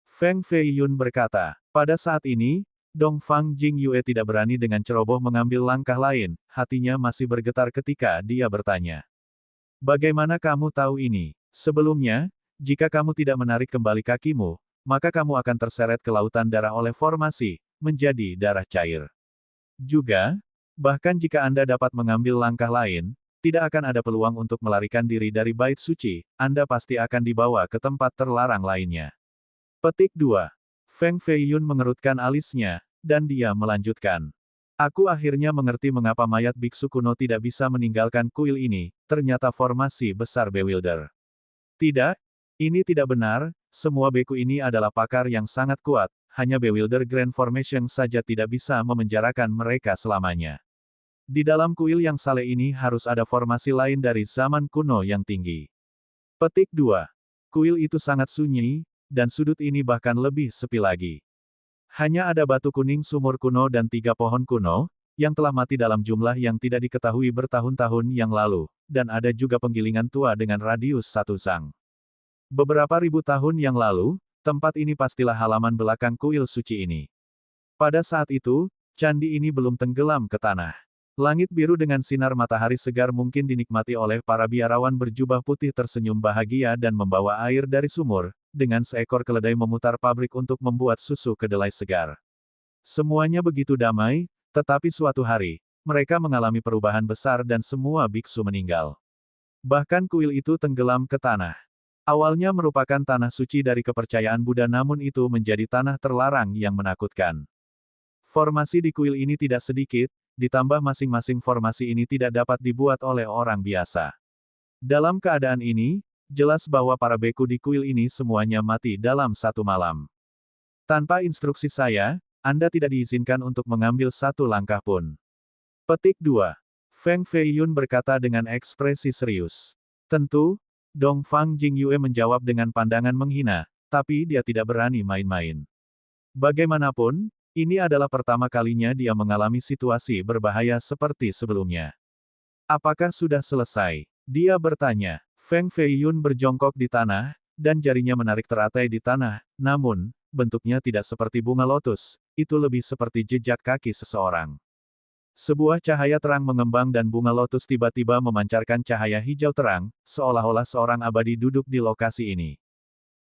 Feng Feiyun berkata, pada saat ini, Dongfang Jingyue tidak berani dengan ceroboh mengambil langkah lain, hatinya masih bergetar ketika dia bertanya. Bagaimana kamu tahu ini? Sebelumnya, jika kamu tidak menarik kembali kakimu, maka kamu akan terseret ke lautan darah oleh formasi, menjadi darah cair. Juga, bahkan jika Anda dapat mengambil langkah lain, tidak akan ada peluang untuk melarikan diri dari bait suci, Anda pasti akan dibawa ke tempat terlarang lainnya. Petik 2. Feng Feiyun mengerutkan alisnya, dan dia melanjutkan. Aku akhirnya mengerti mengapa mayat biksu kuno tidak bisa meninggalkan kuil ini, ternyata formasi besar bewilder. Tidak, ini tidak benar, semua beku ini adalah pakar yang sangat kuat, hanya bewilder grand formation saja tidak bisa memenjarakan mereka selamanya. Di dalam kuil yang saleh ini harus ada formasi lain dari zaman kuno yang tinggi. Petik 2. Kuil itu sangat sunyi, dan sudut ini bahkan lebih sepi lagi. Hanya ada batu kuning sumur kuno dan 3 pohon kuno, yang telah mati dalam jumlah yang tidak diketahui bertahun-tahun yang lalu, dan ada juga penggilingan tua dengan radius 1 sang. Beberapa ribu tahun yang lalu, tempat ini pastilah halaman belakang kuil suci ini. Pada saat itu, candi ini belum tenggelam ke tanah. Langit biru dengan sinar matahari segar mungkin dinikmati oleh para biarawan berjubah putih tersenyum bahagia dan membawa air dari sumur, dengan seekor keledai memutar pabrik untuk membuat susu kedelai segar. Semuanya begitu damai, tetapi suatu hari, mereka mengalami perubahan besar dan semua biksu meninggal. Bahkan kuil itu tenggelam ke tanah. Awalnya merupakan tanah suci dari kepercayaan Buddha namun itu menjadi tanah terlarang yang menakutkan. Formasi di kuil ini tidak sedikit, ditambah masing-masing formasi ini tidak dapat dibuat oleh orang biasa. Dalam keadaan ini, jelas bahwa para beku di kuil ini semuanya mati dalam satu malam. Tanpa instruksi saya, Anda tidak diizinkan untuk mengambil satu langkah pun. Petik 2. Feng Feiyun berkata dengan ekspresi serius. Tentu, Dongfang Jingyue menjawab dengan pandangan menghina, tapi dia tidak berani main-main. Bagaimanapun, ini adalah pertama kalinya dia mengalami situasi berbahaya seperti sebelumnya. Apakah sudah selesai? Dia bertanya. Feng Feiyun berjongkok di tanah, dan jarinya menarik teratai di tanah, namun, bentuknya tidak seperti bunga lotus, itu lebih seperti jejak kaki seseorang. Sebuah cahaya terang mengembang dan bunga lotus tiba-tiba memancarkan cahaya hijau terang, seolah-olah seorang abadi duduk di lokasi ini.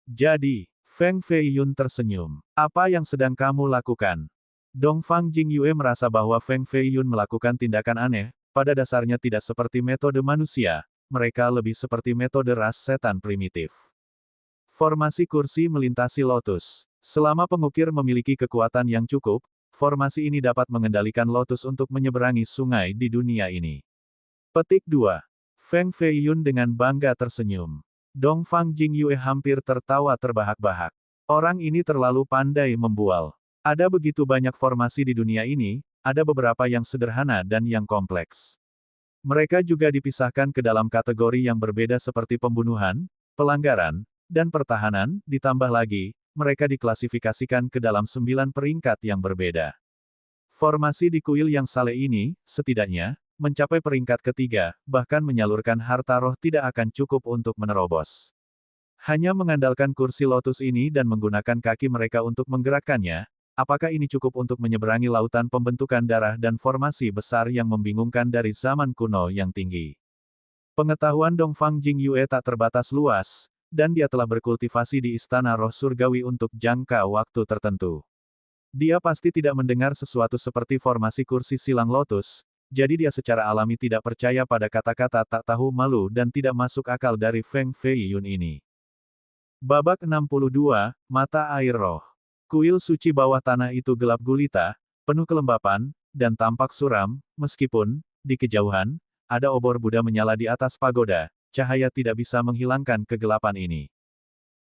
Jadi, Feng Feiyun tersenyum. Apa yang sedang kamu lakukan? Dongfang Jingyue merasa bahwa Feng Feiyun melakukan tindakan aneh, pada dasarnya tidak seperti metode manusia, mereka lebih seperti metode ras setan primitif. Formasi kursi melintasi lotus. Selama pengukir memiliki kekuatan yang cukup, formasi ini dapat mengendalikan lotus untuk menyeberangi sungai di dunia ini. Petik 2. Feng Feiyun dengan bangga tersenyum. Dongfang Jingyue hampir tertawa terbahak-bahak. Orang ini terlalu pandai membual. Ada begitu banyak formasi di dunia ini, ada beberapa yang sederhana dan yang kompleks. Mereka juga dipisahkan ke dalam kategori yang berbeda seperti pembunuhan, pelanggaran, dan pertahanan, ditambah lagi, mereka diklasifikasikan ke dalam 9 peringkat yang berbeda. Formasi di kuil yang saleh ini, setidaknya, mencapai peringkat ketiga, bahkan menyalurkan harta roh tidak akan cukup untuk menerobos. Hanya mengandalkan kursi lotus ini dan menggunakan kaki mereka untuk menggerakkannya, apakah ini cukup untuk menyeberangi lautan pembentukan darah dan formasi besar yang membingungkan dari zaman kuno yang tinggi? Pengetahuan Dongfang Jingyue tak terbatas luas, dan dia telah berkultivasi di Istana Roh Surgawi untuk jangka waktu tertentu. Dia pasti tidak mendengar sesuatu seperti formasi kursi silang lotus, jadi dia secara alami tidak percaya pada kata-kata tak tahu malu dan tidak masuk akal dari Feng Feiyun ini. Babak 62, Mata Air Roh. Kuil suci bawah tanah itu gelap gulita, penuh kelembapan, dan tampak suram, meskipun, di kejauhan, ada obor Buddha menyala di atas pagoda, cahaya tidak bisa menghilangkan kegelapan ini.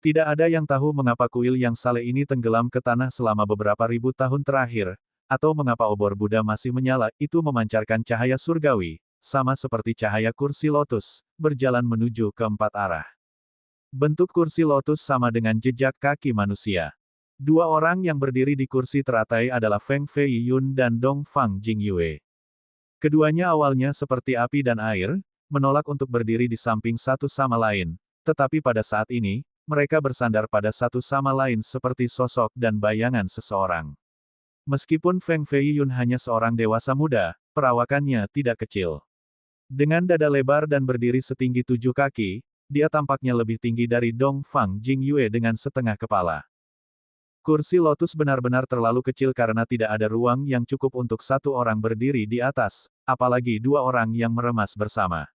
Tidak ada yang tahu mengapa kuil yang saleh ini tenggelam ke tanah selama beberapa ribu tahun terakhir, atau mengapa obor Buddha masih menyala, itu memancarkan cahaya surgawi, sama seperti cahaya kursi lotus, berjalan menuju ke 4 arah. Bentuk kursi lotus sama dengan jejak kaki manusia. Dua orang yang berdiri di kursi teratai adalah Feng Feiyun dan Dongfang Jingyue. Keduanya awalnya seperti api dan air, menolak untuk berdiri di samping satu sama lain, tetapi pada saat ini, mereka bersandar pada satu sama lain seperti sosok dan bayangan seseorang. Meskipun Feng Feiyun hanya seorang dewasa muda, perawakannya tidak kecil. Dengan dada lebar dan berdiri setinggi 7 kaki, dia tampaknya lebih tinggi dari Dongfang Jingyue dengan setengah kepala. Kursi lotus benar-benar terlalu kecil karena tidak ada ruang yang cukup untuk satu orang berdiri di atas, apalagi dua orang yang meremas bersama.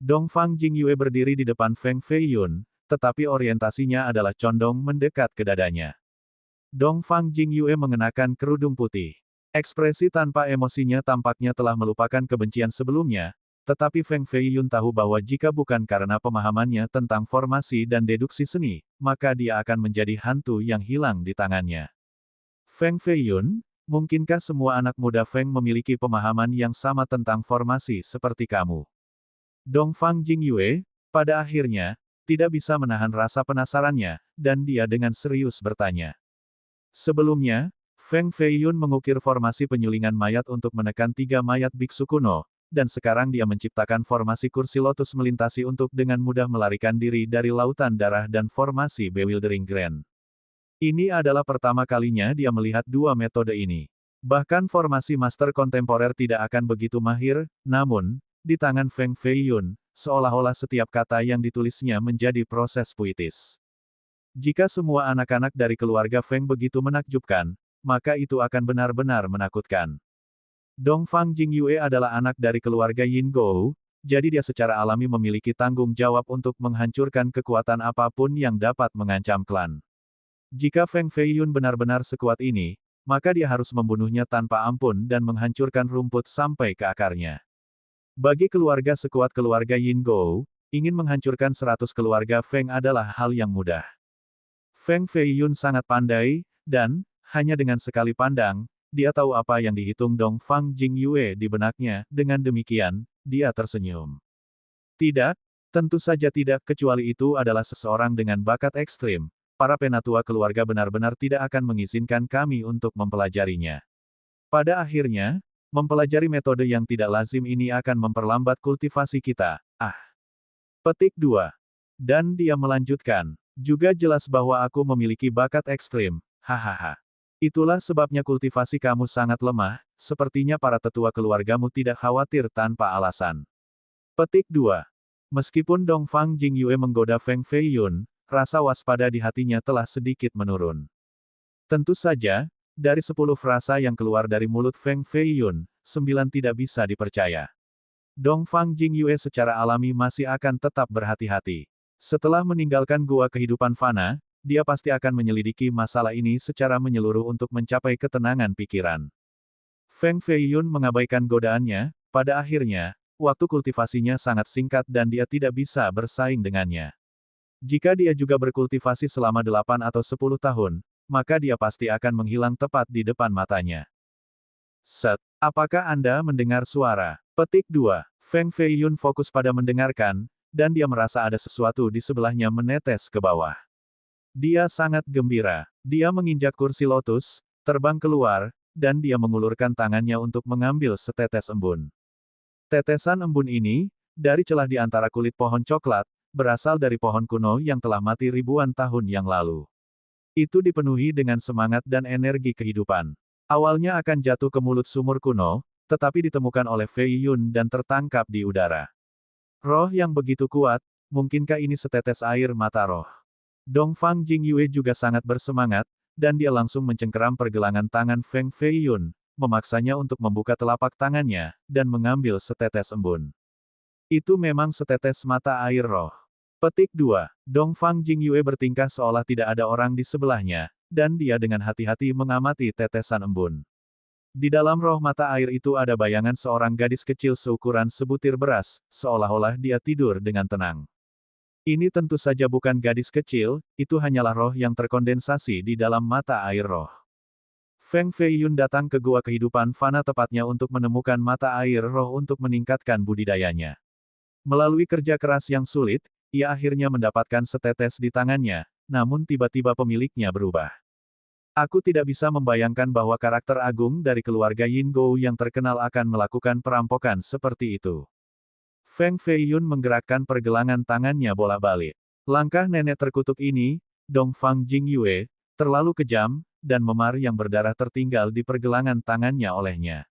Dongfang Jingyue berdiri di depan Feng Feiyun, tetapi orientasinya adalah condong mendekat ke dadanya. Dongfang Jingyue mengenakan kerudung putih. Ekspresi tanpa emosinya tampaknya telah melupakan kebencian sebelumnya, tetapi Feng Feiyun tahu bahwa jika bukan karena pemahamannya tentang formasi dan deduksi seni, maka dia akan menjadi hantu yang hilang di tangannya. Feng Feiyun, mungkinkah semua anak muda Feng memiliki pemahaman yang sama tentang formasi seperti kamu? Dongfang Jingyue, pada akhirnya, tidak bisa menahan rasa penasarannya, dan dia dengan serius bertanya. Sebelumnya, Feng Feiyun mengukir formasi penyulingan mayat untuk menekan 3 mayat biksu kuno, dan sekarang dia menciptakan formasi kursi lotus melintasi untuk dengan mudah melarikan diri dari lautan darah dan formasi Bewildering Grand. Ini adalah pertama kalinya dia melihat dua metode ini. Bahkan formasi master kontemporer tidak akan begitu mahir, namun, di tangan Feng Feiyun, seolah-olah setiap kata yang ditulisnya menjadi proses puitis. Jika semua anak-anak dari keluarga Feng begitu menakjubkan, maka itu akan benar-benar menakutkan. Dongfang Jingyue adalah anak dari keluarga Yin Gou, jadi dia secara alami memiliki tanggung jawab untuk menghancurkan kekuatan apapun yang dapat mengancam klan. Jika Feng Feiyun benar-benar sekuat ini, maka dia harus membunuhnya tanpa ampun dan menghancurkan rumput sampai ke akarnya. Bagi keluarga sekuat keluarga Yin Gou, ingin menghancurkan 100 keluarga Feng adalah hal yang mudah. Feng Feiyun sangat pandai, dan, hanya dengan sekali pandang, dia tahu apa yang dihitung Dongfang Jingyue di benaknya, dengan demikian, dia tersenyum. Tidak, tentu saja tidak, kecuali itu adalah seseorang dengan bakat ekstrim. Para penatua keluarga benar-benar tidak akan mengizinkan kami untuk mempelajarinya. Pada akhirnya, mempelajari metode yang tidak lazim ini akan memperlambat kultivasi kita. Petik 2. Dan dia melanjutkan, juga jelas bahwa aku memiliki bakat ekstrim, hahaha. Itulah sebabnya kultivasi kamu sangat lemah, sepertinya para tetua keluargamu tidak khawatir tanpa alasan. Petik 2. Meskipun Dongfang Jingyue menggoda Feng Feiyun, rasa waspada di hatinya telah sedikit menurun. Tentu saja, dari 10 frasa yang keluar dari mulut Feng Feiyun, 9 tidak bisa dipercaya. Dongfang Jingyue secara alami masih akan tetap berhati-hati. Setelah meninggalkan gua kehidupan fana, dia pasti akan menyelidiki masalah ini secara menyeluruh untuk mencapai ketenangan pikiran. Feng Feiyun mengabaikan godaannya, pada akhirnya, waktu kultivasinya sangat singkat dan dia tidak bisa bersaing dengannya. Jika dia juga berkultivasi selama 8 atau 10 tahun, maka dia pasti akan menghilang tepat di depan matanya. Apakah Anda mendengar suara? Petik 2. Feng Feiyun fokus pada mendengarkan, dan dia merasa ada sesuatu di sebelahnya menetes ke bawah. Dia sangat gembira. Dia menginjak kursi lotus, terbang keluar, dan dia mengulurkan tangannya untuk mengambil setetes embun. Tetesan embun ini, dari celah di antara kulit pohon coklat, berasal dari pohon kuno yang telah mati ribuan tahun yang lalu. Itu dipenuhi dengan semangat dan energi kehidupan. Awalnya akan jatuh ke mulut sumur kuno, tetapi ditemukan oleh Fei Yun dan tertangkap di udara. Roh yang begitu kuat, mungkinkah ini setetes air mata roh? Dongfang Jingyue juga sangat bersemangat, dan dia langsung mencengkeram pergelangan tangan Feng Fei Yun, memaksanya untuk membuka telapak tangannya, dan mengambil setetes embun. Itu memang setetes mata air roh. Petik 2. Dongfang Jingyue bertingkah seolah tidak ada orang di sebelahnya, dan dia dengan hati-hati mengamati tetesan embun. Di dalam roh mata air itu ada bayangan seorang gadis kecil seukuran sebutir beras, seolah-olah dia tidur dengan tenang. Ini tentu saja bukan gadis kecil, itu hanyalah roh yang terkondensasi di dalam mata air roh. Feng Fei Yun datang ke gua kehidupan fana tepatnya untuk menemukan mata air roh untuk meningkatkan budidayanya. Melalui kerja keras yang sulit, ia akhirnya mendapatkan setetes di tangannya, namun tiba-tiba pemiliknya berubah. Aku tidak bisa membayangkan bahwa karakter agung dari keluarga Yin Gou yang terkenal akan melakukan perampokan seperti itu. Feng Fei Yun menggerakkan pergelangan tangannya bolak-balik. Langkah nenek terkutuk ini, Dongfang Jingyue, terlalu kejam, dan memar yang berdarah tertinggal di pergelangan tangannya olehnya.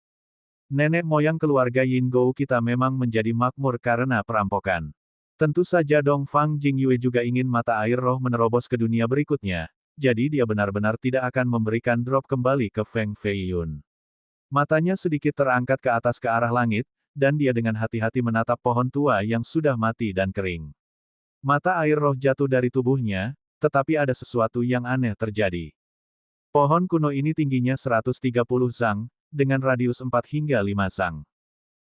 Nenek moyang keluarga Yin Gou kita memang menjadi makmur karena perampokan. Tentu saja Dongfang Jingyue juga ingin mata air roh menerobos ke dunia berikutnya, jadi dia benar-benar tidak akan memberikan drop kembali ke Feng Fei Yun. Matanya sedikit terangkat ke atas ke arah langit, dan dia dengan hati-hati menatap pohon tua yang sudah mati dan kering. Mata air roh jatuh dari tubuhnya, tetapi ada sesuatu yang aneh terjadi. Pohon kuno ini tingginya 130 zang, dengan radius 4 hingga 5 zang.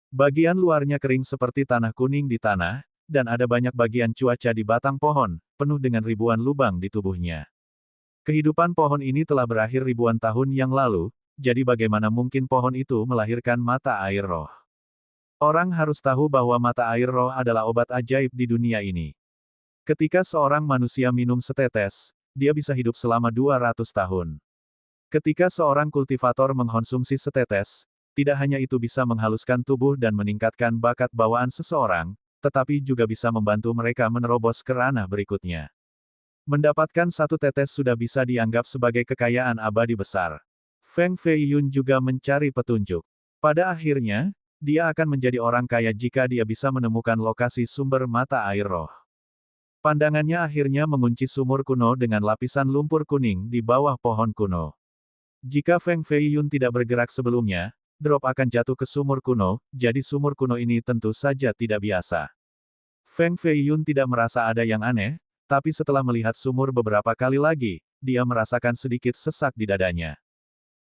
Bagian luarnya kering seperti tanah kuning di tanah, dan ada banyak bagian cuaca di batang pohon, penuh dengan ribuan lubang di tubuhnya. Kehidupan pohon ini telah berakhir ribuan tahun yang lalu, jadi bagaimana mungkin pohon itu melahirkan mata air roh? Orang harus tahu bahwa mata air roh adalah obat ajaib di dunia ini. Ketika seorang manusia minum setetes, dia bisa hidup selama 200 tahun. Ketika seorang kultivator mengkonsumsi setetes, tidak hanya itu bisa menghaluskan tubuh dan meningkatkan bakat bawaan seseorang, tetapi juga bisa membantu mereka menerobos ke ranah berikutnya. Mendapatkan satu tetes sudah bisa dianggap sebagai kekayaan abadi besar. Feng Fei Yun juga mencari petunjuk. Pada akhirnya, dia akan menjadi orang kaya jika dia bisa menemukan lokasi sumber mata air roh. Pandangannya akhirnya mengunci sumur kuno dengan lapisan lumpur kuning di bawah pohon kuno. Jika Feng Fei Yun tidak bergerak sebelumnya, drop akan jatuh ke sumur kuno, jadi sumur kuno ini tentu saja tidak biasa. Feng Fei Yun tidak merasa ada yang aneh, tapi setelah melihat sumur beberapa kali lagi, dia merasakan sedikit sesak di dadanya.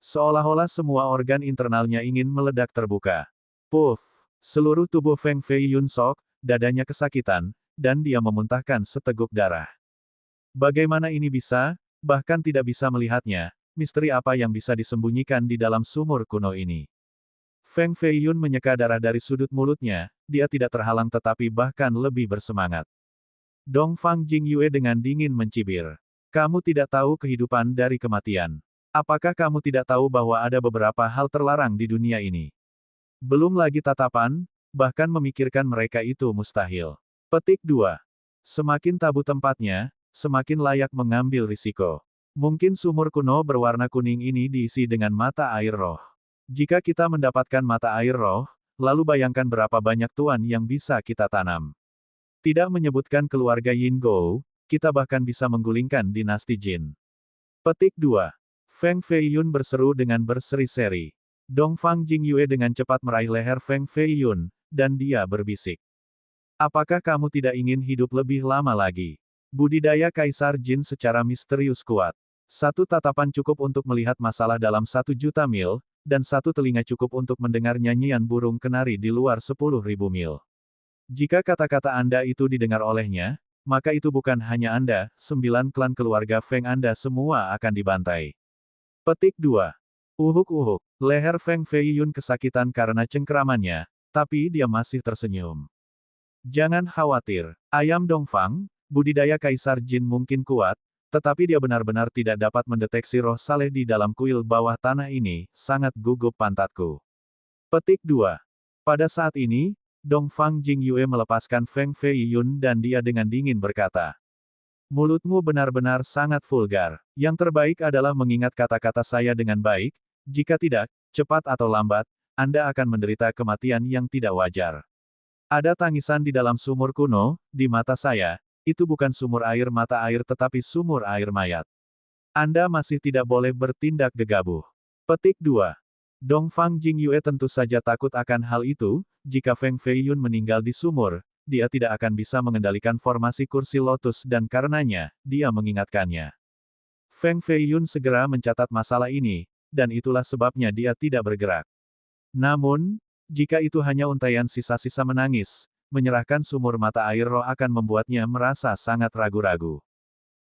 Seolah-olah semua organ internalnya ingin meledak terbuka. Puff! Seluruh tubuh Feng Fei Yun sok, dadanya kesakitan, dan dia memuntahkan seteguk darah. Bagaimana ini bisa? Bahkan tidak bisa melihatnya, misteri apa yang bisa disembunyikan di dalam sumur kuno ini. Feng Fei Yun menyeka darah dari sudut mulutnya, dia tidak terhalang tetapi bahkan lebih bersemangat. Dongfang Jingyue dengan dingin mencibir. Kamu tidak tahu kehidupan dari kematian. Apakah kamu tidak tahu bahwa ada beberapa hal terlarang di dunia ini? Belum lagi tatapan, bahkan memikirkan mereka itu mustahil. Petik 2. Semakin tabu tempatnya, semakin layak mengambil risiko. Mungkin sumur kuno berwarna kuning ini diisi dengan mata air roh. Jika kita mendapatkan mata air roh, lalu bayangkan berapa banyak tuan yang bisa kita tanam. Tidak menyebutkan keluarga Yin Gou, kita bahkan bisa menggulingkan dinasti Jin. Petik 2. Feng Fei Yun berseru dengan berseri-seri. Dongfang Jingyue dengan cepat meraih leher Feng Fei Yun, dan dia berbisik. Apakah kamu tidak ingin hidup lebih lama lagi? Budidaya Kaisar Jin secara misterius kuat. Satu tatapan cukup untuk melihat masalah dalam 1.000.000 mil, dan satu telinga cukup untuk mendengar nyanyian burung kenari di luar 10.000 mil. Jika kata-kata Anda itu didengar olehnya, maka itu bukan hanya Anda, 9 klan keluarga Feng Anda semua akan dibantai. Petik 2. Uhuk-uhuk. Leher Feng Fei Yun kesakitan karena cengkeramannya, tapi dia masih tersenyum. Jangan khawatir, Ayam Dongfang, budidaya Kaisar Jin mungkin kuat, tetapi dia benar-benar tidak dapat mendeteksi roh saleh di dalam kuil bawah tanah ini, sangat gugup pantatku. Petik 2. Pada saat ini, Dongfang Jingyue melepaskan Feng Fei Yun dan dia dengan dingin berkata, Mulutmu benar-benar sangat vulgar. Yang terbaik adalah mengingat kata-kata saya dengan baik, jika tidak, cepat atau lambat, Anda akan menderita kematian yang tidak wajar. Ada tangisan di dalam sumur kuno, di mata saya, itu bukan sumur air mata air tetapi sumur air mayat. Anda masih tidak boleh bertindak gegabah. Petik 2. Dongfang Jingyue tentu saja takut akan hal itu, jika Feng Feiyun meninggal di sumur, dia tidak akan bisa mengendalikan formasi kursi lotus dan karenanya, dia mengingatkannya. Feng Feiyun segera mencatat masalah ini, dan itulah sebabnya dia tidak bergerak. Namun, jika itu hanya untaian sisa-sisa menangis, menyerahkan sumur mata air roh akan membuatnya merasa sangat ragu-ragu.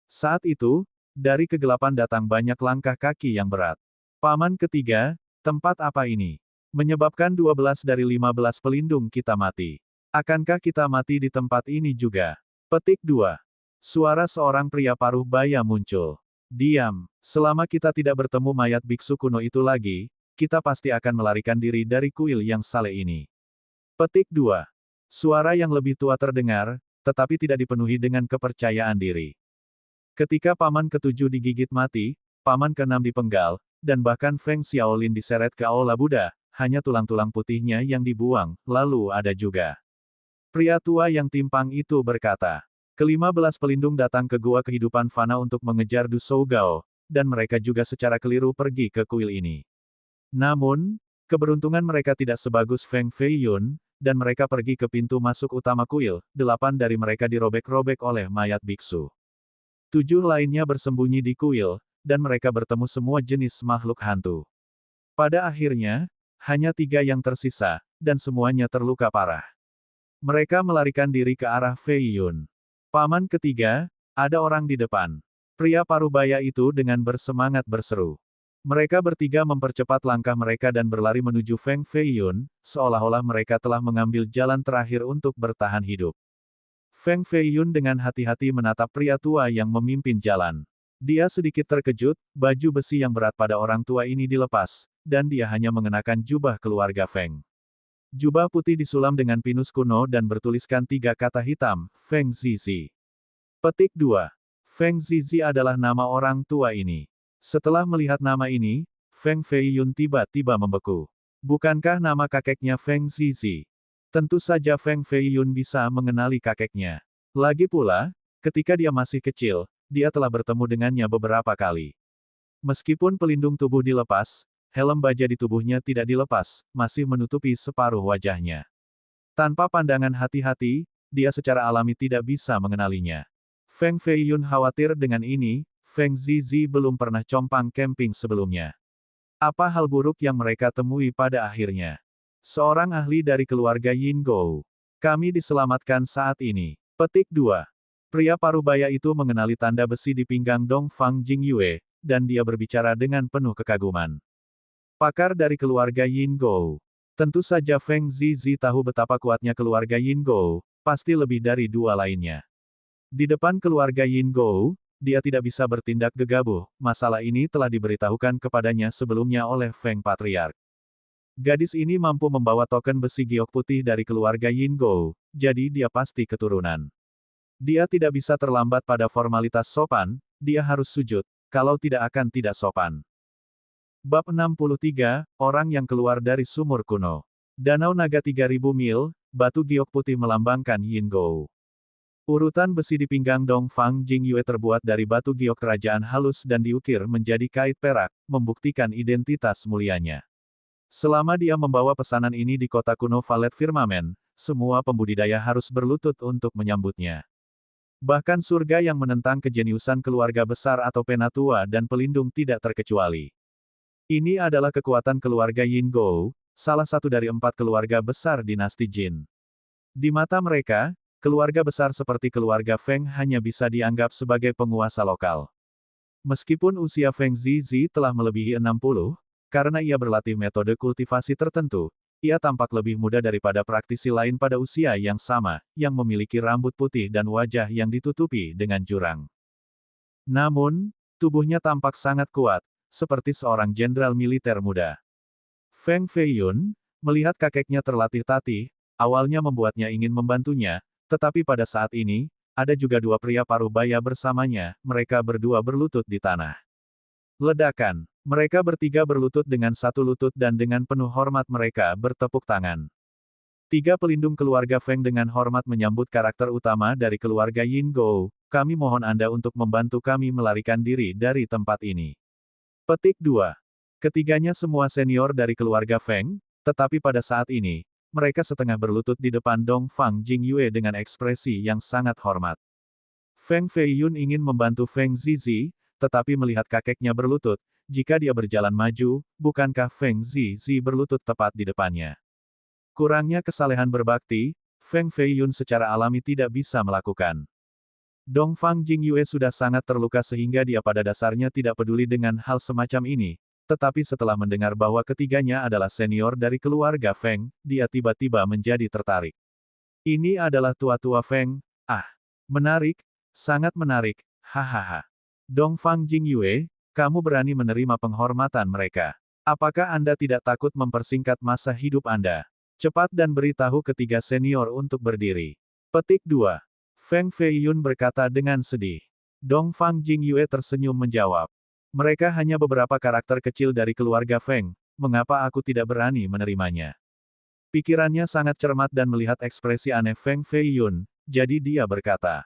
Saat itu, dari kegelapan datang banyak langkah kaki yang berat. Paman ketiga, tempat apa ini? Menyebabkan 12 dari 15 pelindung kita mati. Akankah kita mati di tempat ini juga? Petik 2. Suara seorang pria paruh baya muncul. Diam, selama kita tidak bertemu mayat biksu kuno itu lagi, kita pasti akan melarikan diri dari kuil yang saleh ini. Petik 2. Suara yang lebih tua terdengar, tetapi tidak dipenuhi dengan kepercayaan diri. Ketika paman ketujuh digigit mati, paman keenam dipenggal, dan bahkan Feng Xiaolin diseret ke aula Buddha, hanya tulang-tulang putihnya yang dibuang, lalu ada juga. Pria tua yang timpang itu berkata, ke-15 pelindung datang ke gua kehidupan fana untuk mengejar Du Shou Gao, dan mereka juga secara keliru pergi ke kuil ini. Namun, keberuntungan mereka tidak sebagus Feng Feiyun, dan mereka pergi ke pintu masuk utama kuil, 8 dari mereka dirobek-robek oleh mayat biksu. 7 lainnya bersembunyi di kuil, dan mereka bertemu semua jenis makhluk hantu. Pada akhirnya, hanya 3 yang tersisa, dan semuanya terluka parah. Mereka melarikan diri ke arah Feiyun. Paman ketiga, ada orang di depan. Pria parubaya itu dengan bersemangat berseru. Mereka bertiga mempercepat langkah mereka dan berlari menuju Feng Feiyun, seolah-olah mereka telah mengambil jalan terakhir untuk bertahan hidup. Feng Feiyun dengan hati-hati menatap pria tua yang memimpin jalan. Dia sedikit terkejut, baju besi yang berat pada orang tua ini dilepas, dan dia hanya mengenakan jubah keluarga Feng. Jubah putih disulam dengan pinus kuno dan bertuliskan 3 kata hitam, Feng Zizi. Petik 2. Feng Zizi adalah nama orang tua ini. Setelah melihat nama ini, Feng Feiyun tiba-tiba membeku. Bukankah nama kakeknya Feng Zizi? Tentu saja Feng Feiyun bisa mengenali kakeknya. Lagi pula, ketika dia masih kecil, dia telah bertemu dengannya beberapa kali. Meskipun pelindung tubuh dilepas, helm baja di tubuhnya tidak dilepas, masih menutupi separuh wajahnya. Tanpa pandangan hati-hati, dia secara alami tidak bisa mengenalinya. Feng Feiyun khawatir dengan ini, Feng Zizi belum pernah compang camping sebelumnya. Apa hal buruk yang mereka temui pada akhirnya? Seorang ahli dari keluarga Yin Gou. Kami diselamatkan saat ini. Petik 2. Pria parubaya itu mengenali tanda besi di pinggang Dongfang Jingyue, dan dia berbicara dengan penuh kekaguman. Pakar dari keluarga Yin Gou. Tentu saja Feng Zizi tahu betapa kuatnya keluarga Yin Gou, pasti lebih dari 2 lainnya. Di depan keluarga Yin Gou, dia tidak bisa bertindak gegabah, masalah ini telah diberitahukan kepadanya sebelumnya oleh Feng Patriark. Gadis ini mampu membawa token besi giok putih dari keluarga Yin Gou, jadi dia pasti keturunan. Dia tidak bisa terlambat pada formalitas sopan, dia harus sujud, kalau tidak akan tidak sopan. Bab 63, Orang yang keluar dari sumur kuno. Danau Naga 3000 mil, batu giok putih melambangkan Yin Gou. Urutan besi di pinggang Dongfang Jingyue terbuat dari batu giok kerajaan halus dan diukir menjadi kait perak, membuktikan identitas mulianya. Selama dia membawa pesanan ini di kota kuno Valet Firmamen, semua pembudidaya harus berlutut untuk menyambutnya. Bahkan surga yang menentang kejeniusan keluarga besar atau penatua dan pelindung tidak terkecuali. Ini adalah kekuatan keluarga Yin Gou, salah satu dari 4 keluarga besar dinasti Jin. Di mata mereka, keluarga besar seperti keluarga Feng hanya bisa dianggap sebagai penguasa lokal. Meskipun usia Feng Zizi telah melebihi 60, karena ia berlatih metode kultivasi tertentu, ia tampak lebih muda daripada praktisi lain pada usia yang sama, yang memiliki rambut putih dan wajah yang ditutupi dengan jurang. Namun, tubuhnya tampak sangat kuat, seperti seorang jenderal militer muda. Feng Feiyun, melihat kakeknya terlatih tatih, awalnya membuatnya ingin membantunya, tetapi pada saat ini, ada juga dua pria paruh baya bersamanya, mereka berdua berlutut di tanah. Ledakan. Mereka bertiga berlutut dengan satu lutut dan dengan penuh hormat mereka bertepuk tangan. Tiga pelindung keluarga Feng dengan hormat menyambut karakter utama dari keluarga Yin Gou, kami mohon Anda untuk membantu kami melarikan diri dari tempat ini. Petik 2. Ketiganya semua senior dari keluarga Feng, tetapi pada saat ini, mereka setengah berlutut di depan Dong Fang Jingyue dengan ekspresi yang sangat hormat. Feng Feiyun ingin membantu Feng Zizi, tetapi melihat kakeknya berlutut, jika dia berjalan maju, bukankah Feng Zizi berlutut tepat di depannya? Kurangnya kesalehan berbakti, Feng Feiyun secara alami tidak bisa melakukan. Dong Fang Jingyue sudah sangat terluka sehingga dia pada dasarnya tidak peduli dengan hal semacam ini, tetapi setelah mendengar bahwa ketiganya adalah senior dari keluarga Feng, dia tiba-tiba menjadi tertarik. Ini adalah tua-tua Feng, menarik, sangat menarik, hahaha. Dong Fang Jingyue, kamu berani menerima penghormatan mereka. Apakah Anda tidak takut mempersingkat masa hidup Anda? Cepat dan beritahu ketiga senior untuk berdiri. Petik 2. Feng Feiyun berkata dengan sedih. Dong Fang Jingyue tersenyum menjawab. Mereka hanya beberapa karakter kecil dari keluarga Feng, mengapa aku tidak berani menerimanya? Pikirannya sangat cermat dan melihat ekspresi aneh Feng Feiyun, jadi dia berkata.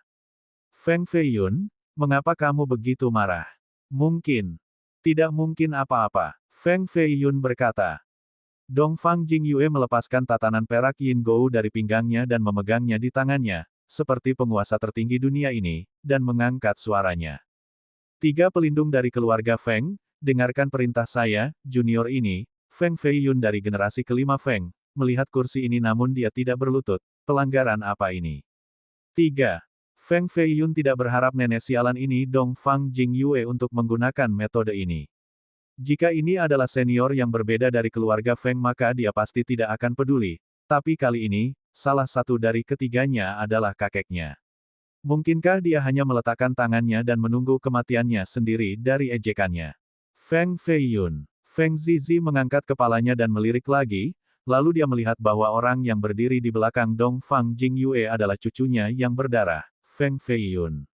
Feng Feiyun, mengapa kamu begitu marah? Mungkin. Tidak mungkin apa-apa. Feng Feiyun berkata. Dong Fang Jingyue melepaskan tatanan perak Yin Gou dari pinggangnya dan memegangnya di tangannya, seperti penguasa tertinggi dunia ini, dan mengangkat suaranya. Tiga pelindung dari keluarga Feng, dengarkan perintah saya, junior ini, Feng Feiyun dari generasi kelima Feng, melihat kursi ini namun dia tidak berlutut, pelanggaran apa ini? 3. Feng Feiyun tidak berharap nenek sialan ini Dong Fang Jingyue untuk menggunakan metode ini. Jika ini adalah senior yang berbeda dari keluarga Feng maka dia pasti tidak akan peduli, tapi kali ini, salah satu dari ketiganya adalah kakeknya. Mungkinkah dia hanya meletakkan tangannya dan menunggu kematiannya sendiri dari ejekannya? Feng Feiyun. Feng Zizi mengangkat kepalanya dan melirik lagi, lalu dia melihat bahwa orang yang berdiri di belakang Dong Fang Jingyue adalah cucunya yang berdarah, Feng Feiyun.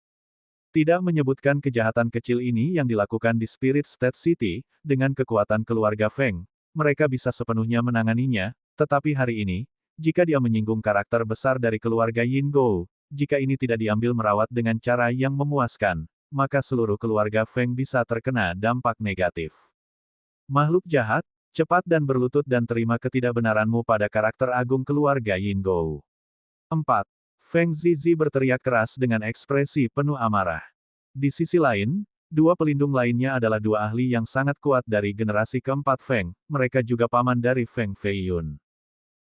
Tidak menyebutkan kejahatan kecil ini yang dilakukan di Spirit State City, dengan kekuatan keluarga Feng, mereka bisa sepenuhnya menanganinya, tetapi hari ini, jika dia menyinggung karakter besar dari keluarga Yin Gou, jika ini tidak diambil merawat dengan cara yang memuaskan, maka seluruh keluarga Feng bisa terkena dampak negatif. Makhluk jahat, cepat dan berlutut dan terima ketidakbenaranmu pada karakter agung keluarga Yin Gou. 4. Feng Zizi berteriak keras dengan ekspresi penuh amarah. Di sisi lain, dua pelindung lainnya adalah dua ahli yang sangat kuat dari generasi keempat Feng, mereka juga paman dari Feng Feiyun.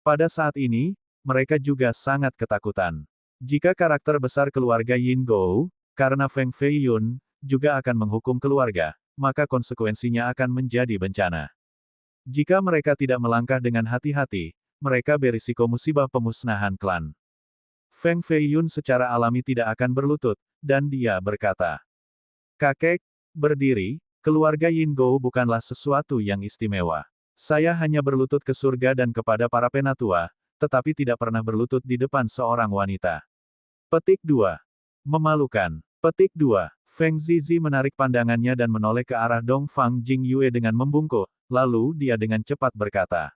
Pada saat ini, mereka juga sangat ketakutan. Jika karakter besar keluarga Yin Gou, karena Feng Feiyun, juga akan menghukum keluarga, maka konsekuensinya akan menjadi bencana. Jika mereka tidak melangkah dengan hati-hati, mereka berisiko musibah pemusnahan klan. Feng Feiyun secara alami tidak akan berlutut, dan dia berkata, kakek, berdiri, keluarga Yin Gou bukanlah sesuatu yang istimewa. Saya hanya berlutut ke surga dan kepada para penatua, tetapi tidak pernah berlutut di depan seorang wanita. Petik 2. Memalukan. Petik 2. Feng Zizi menarik pandangannya dan menoleh ke arah Dong Fang Jingyue dengan membungkuk, lalu dia dengan cepat berkata,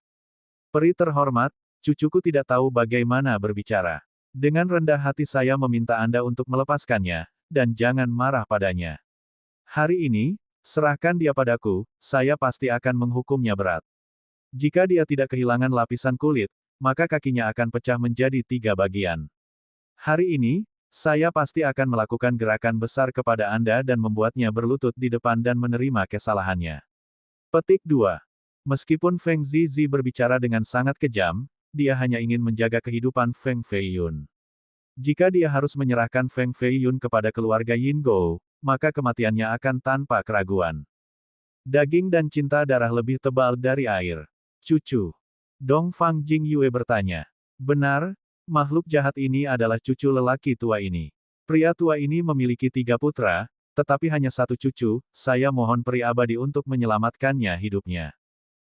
peri terhormat, cucuku tidak tahu bagaimana berbicara. Dengan rendah hati saya meminta Anda untuk melepaskannya, dan jangan marah padanya. Hari ini, serahkan dia padaku, saya pasti akan menghukumnya berat. Jika dia tidak kehilangan lapisan kulit, maka kakinya akan pecah menjadi 3 bagian. Hari ini, saya pasti akan melakukan gerakan besar kepada Anda dan membuatnya berlutut di depan dan menerima kesalahannya. Petik 2. Meskipun Feng Zizi berbicara dengan sangat kejam, dia hanya ingin menjaga kehidupan Feng Feiyun. Jika dia harus menyerahkan Feng Feiyun kepada keluarga Yin Gou, maka kematiannya akan tanpa keraguan. Daging dan cinta darah lebih tebal dari air. Cucu. Dong Fang Jingyue bertanya. Benar, makhluk jahat ini adalah cucu lelaki tua ini. Pria tua ini memiliki 3 putra, tetapi hanya 1 cucu, saya mohon peri abadi untuk menyelamatkannya hidupnya.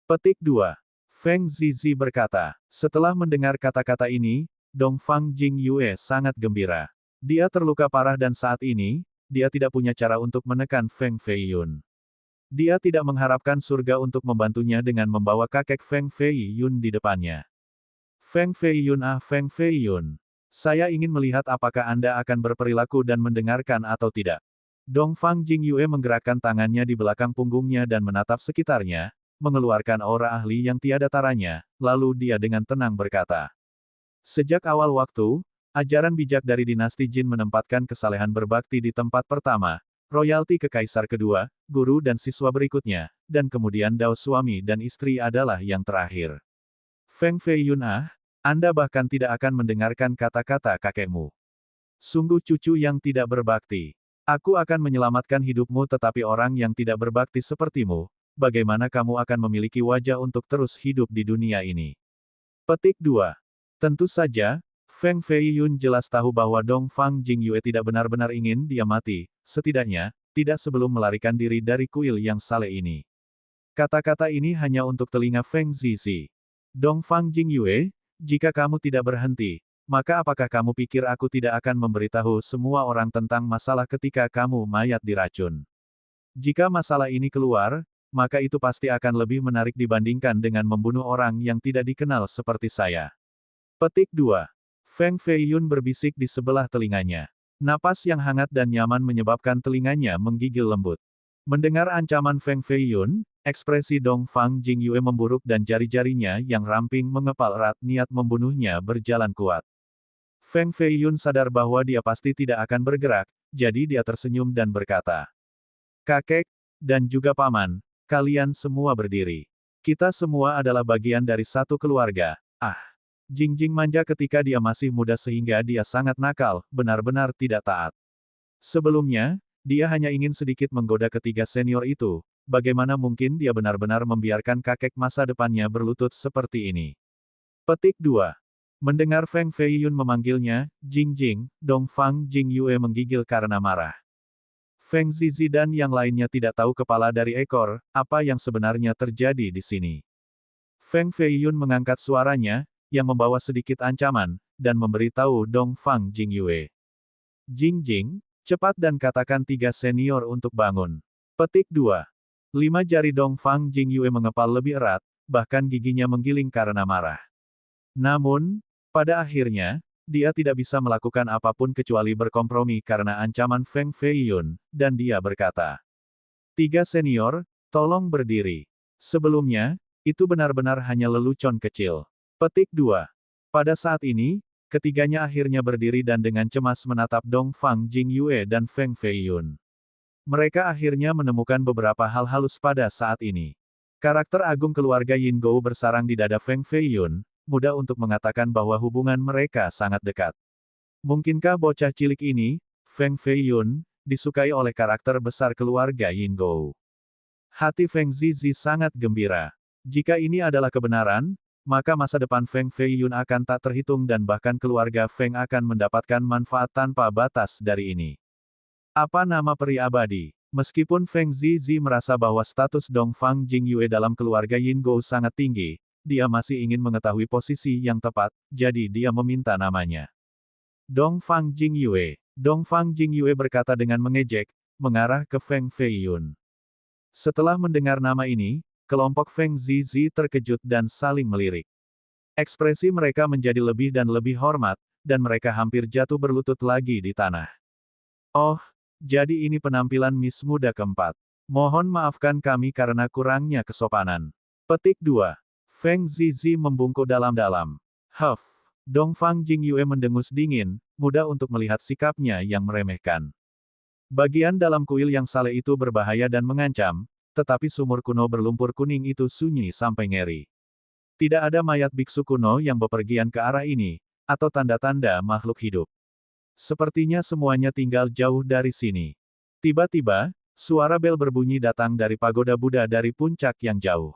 Petik 2. Feng Zizi berkata. Setelah mendengar kata-kata ini, Dong Fang Jingyue sangat gembira. Dia terluka parah dan saat ini, dia tidak punya cara untuk menekan Feng Feiyun. Dia tidak mengharapkan surga untuk membantunya dengan membawa kakek Feng Feiyun di depannya. Feng Feiyun, Feng Feiyun. Saya ingin melihat apakah Anda akan berperilaku dan mendengarkan atau tidak. Dongfang Jingyue menggerakkan tangannya di belakang punggungnya dan menatap sekitarnya, mengeluarkan aura ahli yang tiada taranya, lalu dia dengan tenang berkata. Sejak awal waktu, ajaran bijak dari dinasti Jin menempatkan kesalehan berbakti di tempat pertama, royalti ke kaisar kedua, guru dan siswa berikutnya, dan kemudian dao suami dan istri adalah yang terakhir. Feng Feiyun, Anda bahkan tidak akan mendengarkan kata-kata kakekmu. Sungguh cucu yang tidak berbakti. Aku akan menyelamatkan hidupmu tetapi orang yang tidak berbakti sepertimu, bagaimana kamu akan memiliki wajah untuk terus hidup di dunia ini? Petik 2. Tentu saja, Feng Feiyun jelas tahu bahwa Dongfang Jingyue tidak benar-benar ingin dia mati, setidaknya, tidak sebelum melarikan diri dari kuil yang saleh ini. Kata-kata ini hanya untuk telinga Feng Zizi. Dongfang Jingyue, jika kamu tidak berhenti, maka apakah kamu pikir aku tidak akan memberitahu semua orang tentang masalah ketika kamu mayat diracun? Jika masalah ini keluar, maka itu pasti akan lebih menarik dibandingkan dengan membunuh orang yang tidak dikenal seperti saya. Petik 2. Feng Feiyun berbisik di sebelah telinganya. Napas yang hangat dan nyaman menyebabkan telinganya menggigil lembut. Mendengar ancaman Feng Feiyun, ekspresi Dongfang Jingyue memburuk dan jari-jarinya yang ramping mengepal erat niat membunuhnya berjalan kuat. Feng Feiyun sadar bahwa dia pasti tidak akan bergerak, jadi dia tersenyum dan berkata. Kakek, dan juga paman, kalian semua berdiri. Kita semua adalah bagian dari satu keluarga. Jingjing manja ketika dia masih muda sehingga dia sangat nakal, benar-benar tidak taat. Sebelumnya, dia hanya ingin sedikit menggoda ketiga senior itu, bagaimana mungkin dia benar-benar membiarkan kakek masa depannya berlutut seperti ini. Petik 2. Mendengar Feng Feiyun memanggilnya, Jingjing, Dongfang Jingyue menggigil karena marah. Feng Zizi dan yang lainnya tidak tahu kepala dari ekor, apa yang sebenarnya terjadi di sini. Feng Feiyun mengangkat suaranya, yang membawa sedikit ancaman, dan memberitahu Dongfang Jingyue. Jingjing, cepat dan katakan tiga senior untuk bangun. Petik 2. 5 jari Dongfang Jingyue mengepal lebih erat, bahkan giginya menggiling karena marah. Namun, pada akhirnya, dia tidak bisa melakukan apapun kecuali berkompromi karena ancaman Feng Feiyun, dan dia berkata. Tiga senior, tolong berdiri. Sebelumnya, itu benar-benar hanya lelucon kecil. Petik 2. Pada saat ini, ketiganya akhirnya berdiri dan dengan cemas menatap Dongfang Jingyue dan Feng Feiyun. Mereka akhirnya menemukan beberapa hal halus pada saat ini. Karakter agung keluarga Yin Gou bersarang di dada Feng Feiyun, mudah untuk mengatakan bahwa hubungan mereka sangat dekat. Mungkinkah bocah cilik ini, Feng Feiyun, disukai oleh karakter besar keluarga Yin Gou? Hati Feng Zizi sangat gembira. Jika ini adalah kebenaran, maka masa depan Feng Feiyun akan tak terhitung dan bahkan keluarga Feng akan mendapatkan manfaat tanpa batas dari ini. Apa nama peri abadi? Meskipun Feng Zizi merasa bahwa status Dongfang Jingyue dalam keluarga Yin Gou sangat tinggi, dia masih ingin mengetahui posisi yang tepat, jadi dia meminta namanya. Dongfang Jingyue. Dongfang Jingyue berkata dengan mengejek, mengarah ke Feng Feiyun. Setelah mendengar nama ini, kelompok Feng Zizi terkejut dan saling melirik. Ekspresi mereka menjadi lebih dan lebih hormat, dan mereka hampir jatuh berlutut lagi di tanah. Oh, jadi ini penampilan Miss Muda keempat. Mohon maafkan kami karena kurangnya kesopanan. Petik 2. Feng Zizi membungkuk dalam-dalam. Dongfang Jingyue mendengus dingin, mudah untuk melihat sikapnya yang meremehkan. Bagian dalam kuil yang saleh itu berbahaya dan mengancam, tetapi sumur kuno berlumpur kuning itu sunyi sampai ngeri. Tidak ada mayat biksu kuno yang bepergian ke arah ini, atau tanda-tanda makhluk hidup. Sepertinya semuanya tinggal jauh dari sini. Tiba-tiba, suara bel berbunyi datang dari pagoda Buddha dari puncak yang jauh.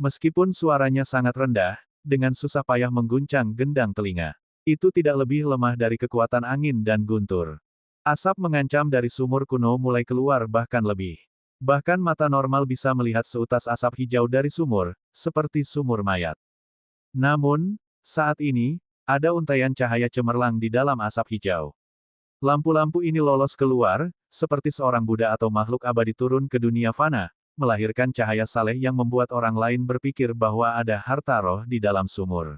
Meskipun suaranya sangat rendah, dengan susah payah mengguncang gendang telinga. Itu tidak lebih lemah dari kekuatan angin dan guntur. Asap mengancam dari sumur kuno mulai keluar bahkan lebih. Bahkan mata normal bisa melihat seutas asap hijau dari sumur, seperti sumur mayat. Namun, saat ini, Ada untaian cahaya cemerlang di dalam asap hijau. Lampu-lampu ini lolos keluar, seperti seorang Buddha atau makhluk abadi turun ke dunia fana, melahirkan cahaya saleh yang membuat orang lain berpikir bahwa ada harta roh di dalam sumur.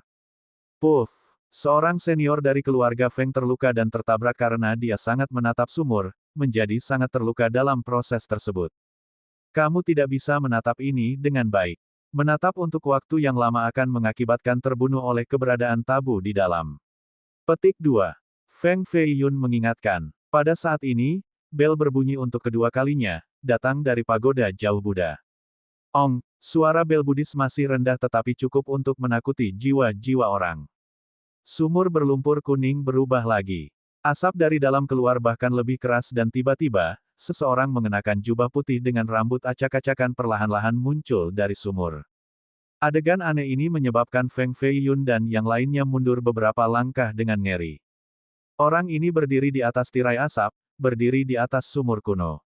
Puff! Seorang senior dari keluarga Feng terluka dan tertabrak karena dia sangat menatap sumur, menjadi sangat terluka dalam proses tersebut. Kamu tidak bisa menatap ini dengan baik. Menatap untuk waktu yang lama akan mengakibatkan terbunuh oleh keberadaan tabu di dalam. Petik 2. Feng Feiyun mengingatkan. Pada saat ini, bel berbunyi untuk kedua kalinya, datang dari pagoda jauh Buddha. Ong, suara bel Buddhis masih rendah tetapi cukup untuk menakuti jiwa-jiwa orang. Sumur berlumpur kuning berubah lagi. Asap dari dalam keluar bahkan lebih keras dan tiba-tiba, seseorang mengenakan jubah putih dengan rambut acak-acakan perlahan-lahan muncul dari sumur. Adegan aneh ini menyebabkan Feng Feiyun dan yang lainnya mundur beberapa langkah dengan ngeri. Orang ini berdiri di atas tirai asap, berdiri di atas sumur kuno.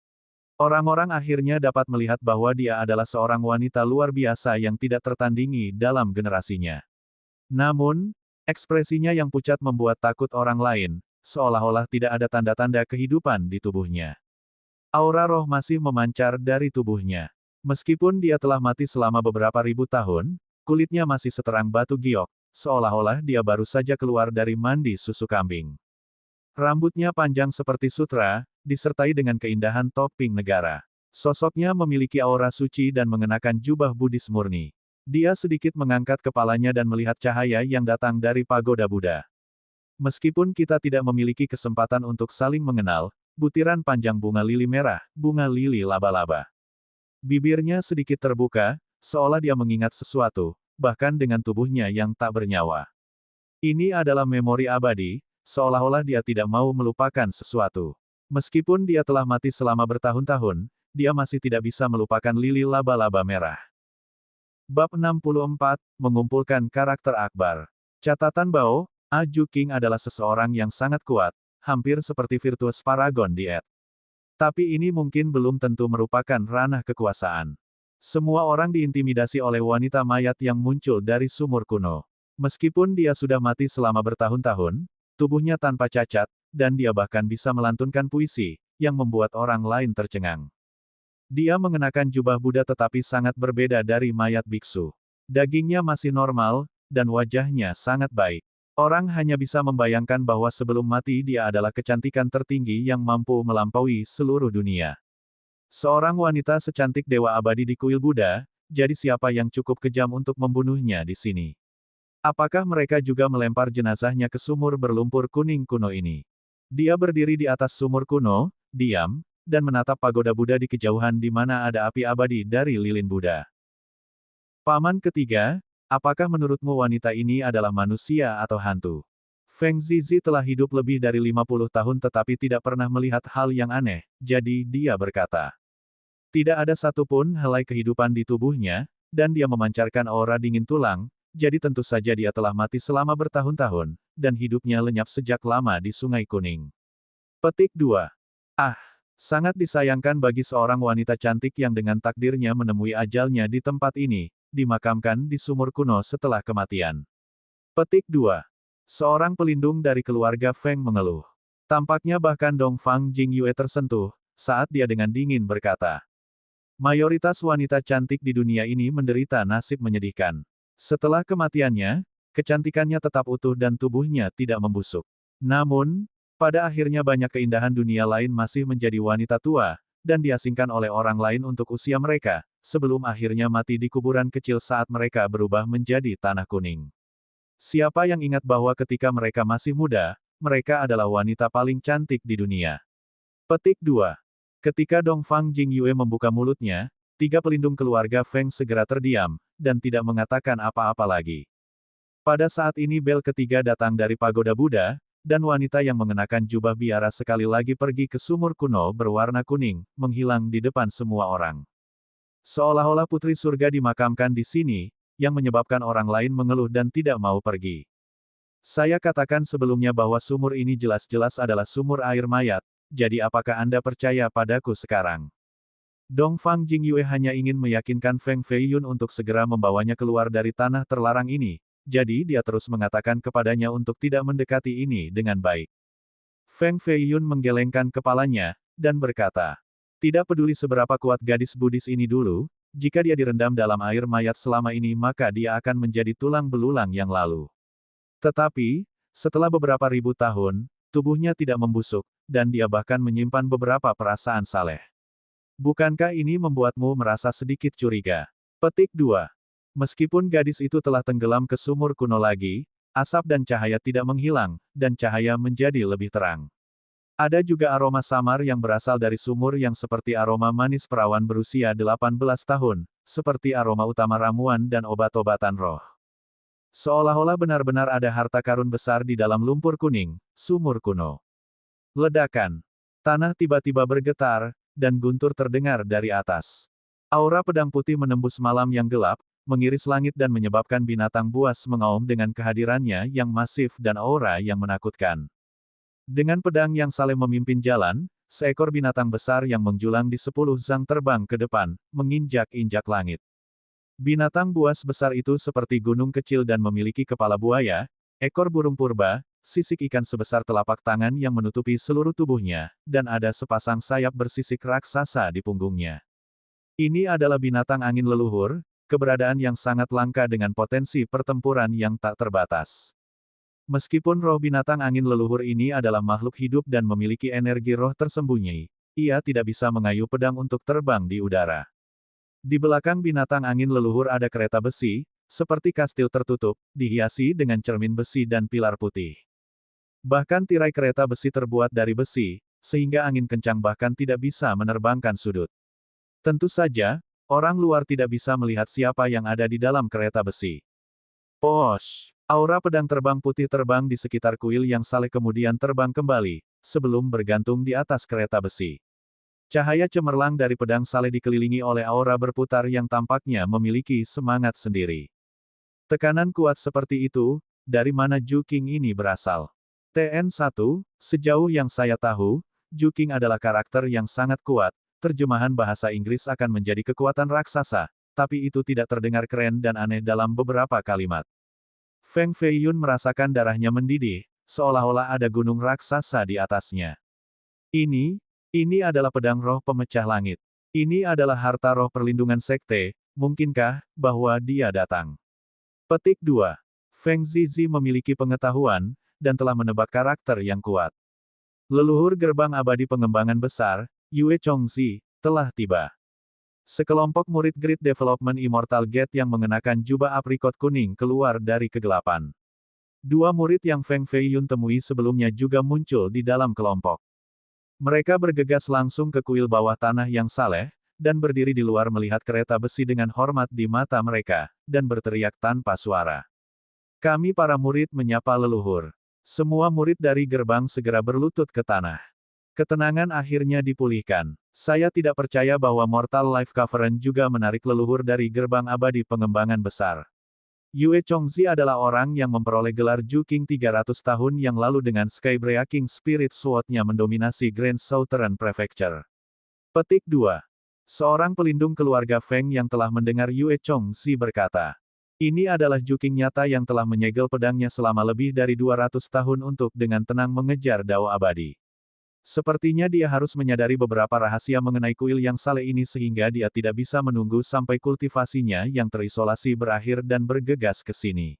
Orang-orang akhirnya dapat melihat bahwa dia adalah seorang wanita luar biasa yang tidak tertandingi dalam generasinya. Namun, ekspresinya yang pucat membuat takut orang lain, seolah-olah tidak ada tanda-tanda kehidupan di tubuhnya. Aura roh masih memancar dari tubuhnya. Meskipun dia telah mati selama beberapa ribu tahun, kulitnya masih seterang batu giok, seolah-olah dia baru saja keluar dari mandi susu kambing. Rambutnya panjang seperti sutra, disertai dengan keindahan topping negara. Sosoknya memiliki aura suci dan mengenakan jubah Buddhis murni. Dia sedikit mengangkat kepalanya dan melihat cahaya yang datang dari pagoda Buddha. Meskipun kita tidak memiliki kesempatan untuk saling mengenal, butiran panjang bunga lili merah, bunga lili laba-laba. Bibirnya sedikit terbuka, seolah dia mengingat sesuatu, bahkan dengan tubuhnya yang tak bernyawa. Ini adalah memori abadi, seolah-olah dia tidak mau melupakan sesuatu. Meskipun dia telah mati selama bertahun-tahun, dia masih tidak bisa melupakan lili laba-laba merah. Bab 64, Mengumpulkan Karakter Akbar. Catatan Bao, Aju King adalah seseorang yang sangat kuat, hampir seperti virtues paragon di Ed. Tapi ini mungkin belum tentu merupakan ranah kekuasaan. Semua orang diintimidasi oleh wanita mayat yang muncul dari sumur kuno. Meskipun dia sudah mati selama bertahun-tahun, tubuhnya tanpa cacat, dan dia bahkan bisa melantunkan puisi, yang membuat orang lain tercengang. Dia mengenakan jubah Buddha tetapi sangat berbeda dari mayat biksu. Dagingnya masih normal, dan wajahnya sangat baik. Orang hanya bisa membayangkan bahwa sebelum mati dia adalah kecantikan tertinggi yang mampu melampaui seluruh dunia. Seorang wanita secantik dewa abadi di kuil Buddha, jadi siapa yang cukup kejam untuk membunuhnya di sini? Apakah mereka juga melempar jenazahnya ke sumur berlumpur kuning kuno ini? Dia berdiri di atas sumur kuno, diam, dan menatap pagoda Buddha di kejauhan di mana ada api abadi dari lilin Buddha. Paman ketiga, apakah menurutmu wanita ini adalah manusia atau hantu? Feng Zizi telah hidup lebih dari 50 tahun tetapi tidak pernah melihat hal yang aneh, jadi dia berkata. Tidak ada satupun helai kehidupan di tubuhnya, dan dia memancarkan aura dingin tulang, jadi tentu saja dia telah mati selama bertahun-tahun, dan hidupnya lenyap sejak lama di Sungai Kuning. Petik 2. Ah, sangat disayangkan bagi seorang wanita cantik yang dengan takdirnya menemui ajalnya di tempat ini, dimakamkan di sumur kuno setelah kematian. Petik 2. Seorang pelindung dari keluarga Feng mengeluh. Tampaknya bahkan Dongfang Jingyue tersentuh, saat dia dengan dingin berkata. Mayoritas wanita cantik di dunia ini menderita nasib menyedihkan. Setelah kematiannya, kecantikannya tetap utuh dan tubuhnya tidak membusuk. Namun, pada akhirnya banyak keindahan dunia lain masih menjadi wanita tua, dan diasingkan oleh orang lain untuk usia mereka, sebelum akhirnya mati di kuburan kecil saat mereka berubah menjadi tanah kuning. Siapa yang ingat bahwa ketika mereka masih muda, mereka adalah wanita paling cantik di dunia? Petik 2. Ketika Dongfang Jingyue membuka mulutnya, 3 pelindung keluarga Feng segera terdiam, dan tidak mengatakan apa-apa lagi. Pada saat ini bel ketiga datang dari pagoda Buddha, dan wanita yang mengenakan jubah biara sekali lagi pergi ke sumur kuno berwarna kuning, menghilang di depan semua orang. Seolah-olah putri surga dimakamkan di sini, yang menyebabkan orang lain mengeluh dan tidak mau pergi. Saya katakan sebelumnya bahwa sumur ini jelas-jelas adalah sumur air mayat, jadi apakah Anda percaya padaku sekarang? Dongfang Jingyue hanya ingin meyakinkan Feng Feiyun untuk segera membawanya keluar dari tanah terlarang ini, jadi dia terus mengatakan kepadanya untuk tidak mendekati ini dengan baik. Feng Feiyun menggelengkan kepalanya, dan berkata, tidak peduli seberapa kuat gadis Buddhis ini dulu, jika dia direndam dalam air mayat selama ini maka dia akan menjadi tulang belulang yang lalu. Tetapi, setelah beberapa ribu tahun, tubuhnya tidak membusuk, dan dia bahkan menyimpan beberapa perasaan saleh. Bukankah ini membuatmu merasa sedikit curiga? Petik 2. Meskipun gadis itu telah tenggelam ke sumur kuno lagi, asap dan cahaya tidak menghilang, dan cahaya menjadi lebih terang. Ada juga aroma samar yang berasal dari sumur yang seperti aroma manis perawan berusia 18 tahun, seperti aroma utama ramuan dan obat-obatan roh. Seolah-olah benar-benar ada harta karun besar di dalam lumpur kuning, sumur kuno. Ledakan. Tanah tiba-tiba bergetar, dan guntur terdengar dari atas. Aura pedang putih menembus malam yang gelap, mengiris langit dan menyebabkan binatang buas mengaum dengan kehadirannya yang masif dan aura yang menakutkan. Dengan pedang yang saling memimpin jalan, seekor binatang besar yang menjulang di 10 zang terbang ke depan, menginjak-injak langit. Binatang buas besar itu seperti gunung kecil dan memiliki kepala buaya, ekor burung purba, sisik ikan sebesar telapak tangan yang menutupi seluruh tubuhnya, dan ada sepasang sayap bersisik raksasa di punggungnya. Ini adalah binatang angin leluhur, keberadaan yang sangat langka dengan potensi pertempuran yang tak terbatas. Meskipun roh binatang angin leluhur ini adalah makhluk hidup dan memiliki energi roh tersembunyi, ia tidak bisa mengayuh pedang untuk terbang di udara. Di belakang binatang angin leluhur ada kereta besi, seperti kastil tertutup, dihiasi dengan cermin besi dan pilar putih. Bahkan tirai kereta besi terbuat dari besi, sehingga angin kencang bahkan tidak bisa menerbangkan sudut. Tentu saja, orang luar tidak bisa melihat siapa yang ada di dalam kereta besi. Posh! Aura pedang terbang putih terbang di sekitar kuil yang saleh kemudian terbang kembali, sebelum bergantung di atas kereta besi. Cahaya cemerlang dari pedang saleh dikelilingi oleh aura berputar yang tampaknya memiliki semangat sendiri. Tekanan kuat seperti itu, dari mana Ju Qing ini berasal? TN1, sejauh yang saya tahu, Ju Qing adalah karakter yang sangat kuat, terjemahan bahasa Inggris akan menjadi kekuatan raksasa, tapi itu tidak terdengar keren dan aneh dalam beberapa kalimat. Feng Feiyun merasakan darahnya mendidih, seolah-olah ada gunung raksasa di atasnya. Ini adalah pedang roh pemecah langit. Ini adalah harta roh perlindungan sekte, mungkinkah, bahwa dia datang? Petik 2. Feng Zizi memiliki pengetahuan, dan telah menebak karakter yang kuat. Leluhur gerbang abadi pengembangan besar, Yue Chongzi, telah tiba. Sekelompok murid Great Development Immortal Gate yang mengenakan jubah aprikot kuning keluar dari kegelapan. Dua murid yang Feng Feiyun temui sebelumnya juga muncul di dalam kelompok. Mereka bergegas langsung ke kuil bawah tanah yang saleh, dan berdiri di luar melihat kereta besi dengan hormat di mata mereka, dan berteriak tanpa suara. Kami para murid menyapa leluhur. Semua murid dari gerbang segera berlutut ke tanah. Ketenangan akhirnya dipulihkan. Saya tidak percaya bahwa Mortal Life Cavern juga menarik leluhur dari gerbang abadi pengembangan besar. Yue Chongzi adalah orang yang memperoleh gelar Ju Qing 300 tahun yang lalu dengan Skybreaking Spirit Sword-nya mendominasi Grand Southern Prefecture. Petik 2. Seorang pelindung keluarga Feng yang telah mendengar Yue Chongzi berkata, ini adalah Ju Qing nyata yang telah menyegel pedangnya selama lebih dari 200 tahun untuk dengan tenang mengejar dao abadi. Sepertinya dia harus menyadari beberapa rahasia mengenai kuil yang saleh ini sehingga dia tidak bisa menunggu sampai kultivasinya yang terisolasi berakhir dan bergegas ke sini.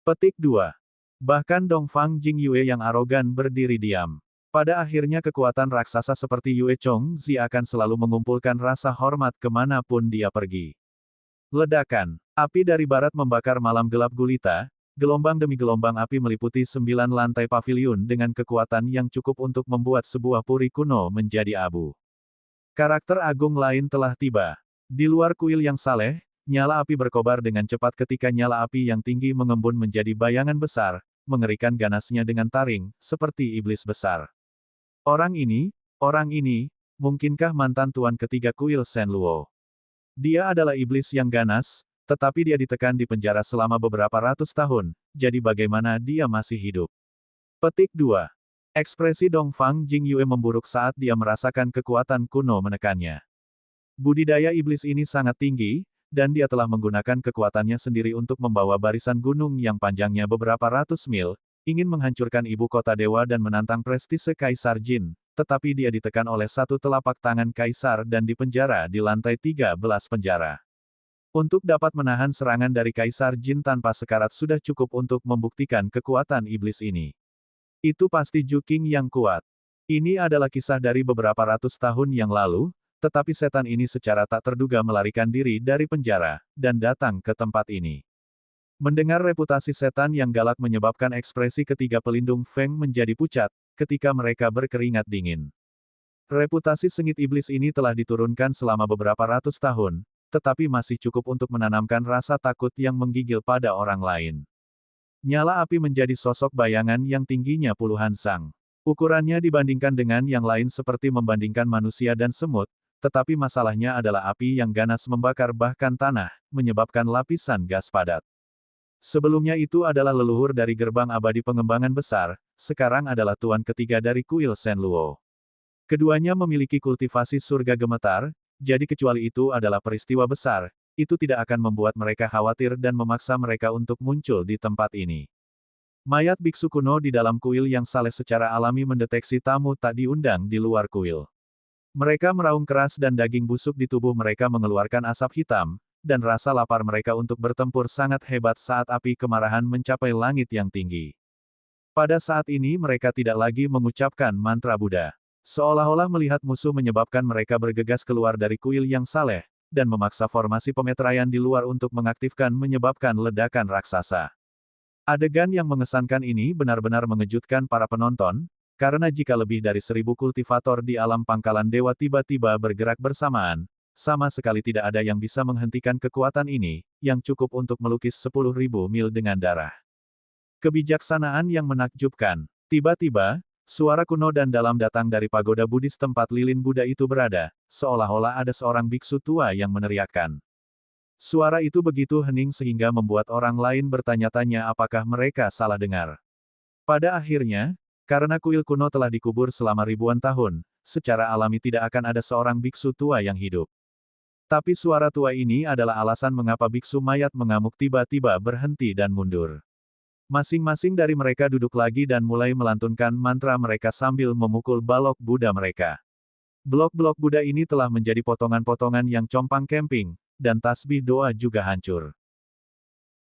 Petik 2. Bahkan Dongfang Jingyue yang arogan berdiri diam. Pada akhirnya kekuatan raksasa seperti Yue Chongzi akan selalu mengumpulkan rasa hormat kemanapun dia pergi. Ledakan. Api dari barat membakar malam gelap gulita. Gelombang demi gelombang api meliputi 9 lantai paviliun dengan kekuatan yang cukup untuk membuat sebuah puri kuno menjadi abu. Karakter agung lain telah tiba. Di luar kuil yang saleh, nyala api berkobar dengan cepat ketika nyala api yang tinggi mengembun menjadi bayangan besar, mengerikan ganasnya dengan taring, seperti iblis besar. Orang ini, mungkinkah mantan tuan ketiga kuil Shen Luo? Dia adalah iblis yang ganas, tetapi dia ditekan di penjara selama beberapa ratus tahun, jadi bagaimana dia masih hidup? Petik 2. Ekspresi Dongfang Jingyue memburuk saat dia merasakan kekuatan kuno menekannya. Budidaya iblis ini sangat tinggi, dan dia telah menggunakan kekuatannya sendiri untuk membawa barisan gunung yang panjangnya beberapa ratus mil, ingin menghancurkan ibu kota dewa dan menantang prestise Kaisar Jin, tetapi dia ditekan oleh satu telapak tangan Kaisar dan dipenjara di lantai 13 penjara. Untuk dapat menahan serangan dari Kaisar Jin tanpa sekarat sudah cukup untuk membuktikan kekuatan iblis ini. Itu pasti Ju Qing yang kuat. Ini adalah kisah dari beberapa ratus tahun yang lalu, tetapi setan ini secara tak terduga melarikan diri dari penjara, dan datang ke tempat ini. Mendengar reputasi setan yang galak menyebabkan ekspresi ketiga pelindung Feng menjadi pucat, ketika mereka berkeringat dingin. Reputasi sengit iblis ini telah diturunkan selama beberapa ratus tahun, tetapi masih cukup untuk menanamkan rasa takut yang menggigil pada orang lain. Nyala api menjadi sosok bayangan yang tingginya puluhan sang. Ukurannya dibandingkan dengan yang lain seperti membandingkan manusia dan semut, tetapi masalahnya adalah api yang ganas membakar bahkan tanah, menyebabkan lapisan gas padat. Sebelumnya itu adalah leluhur dari gerbang abadi pengembangan besar, sekarang adalah tuan ketiga dari kuil Shenluo. Keduanya memiliki kultivasi surga gemetar, jadi kecuali itu adalah peristiwa besar, itu tidak akan membuat mereka khawatir dan memaksa mereka untuk muncul di tempat ini. Mayat biksu kuno di dalam kuil yang saleh secara alami mendeteksi tamu tak diundang di luar kuil. Mereka meraung keras dan daging busuk di tubuh mereka mengeluarkan asap hitam, dan rasa lapar mereka untuk bertempur sangat hebat saat api kemarahan mencapai langit yang tinggi. Pada saat ini mereka tidak lagi mengucapkan mantra Buddha. Seolah-olah melihat musuh menyebabkan mereka bergegas keluar dari kuil yang saleh, dan memaksa formasi pemeteraian di luar untuk mengaktifkan menyebabkan ledakan raksasa. Adegan yang mengesankan ini benar-benar mengejutkan para penonton, karena jika lebih dari 1000 kultivator di alam pangkalan dewa tiba-tiba bergerak bersamaan, sama sekali tidak ada yang bisa menghentikan kekuatan ini, yang cukup untuk melukis 10.000 mil dengan darah. Kebijaksanaan yang menakjubkan. Tiba-tiba, suara kuno dan dalam datang dari pagoda Buddhis tempat lilin Buddha itu berada, seolah-olah ada seorang biksu tua yang meneriakkan. Suara itu begitu hening sehingga membuat orang lain bertanya-tanya apakah mereka salah dengar. Pada akhirnya, karena kuil kuno telah dikubur selama ribuan tahun, secara alami tidak akan ada seorang biksu tua yang hidup. Tapi suara tua ini adalah alasan mengapa biksu mayat mengamuk tiba-tiba berhenti dan mundur. Masing-masing dari mereka duduk lagi dan mulai melantunkan mantra mereka sambil memukul balok Buddha mereka. Blok-blok Buddha ini telah menjadi potongan-potongan yang compang-camping, dan tasbih doa juga hancur.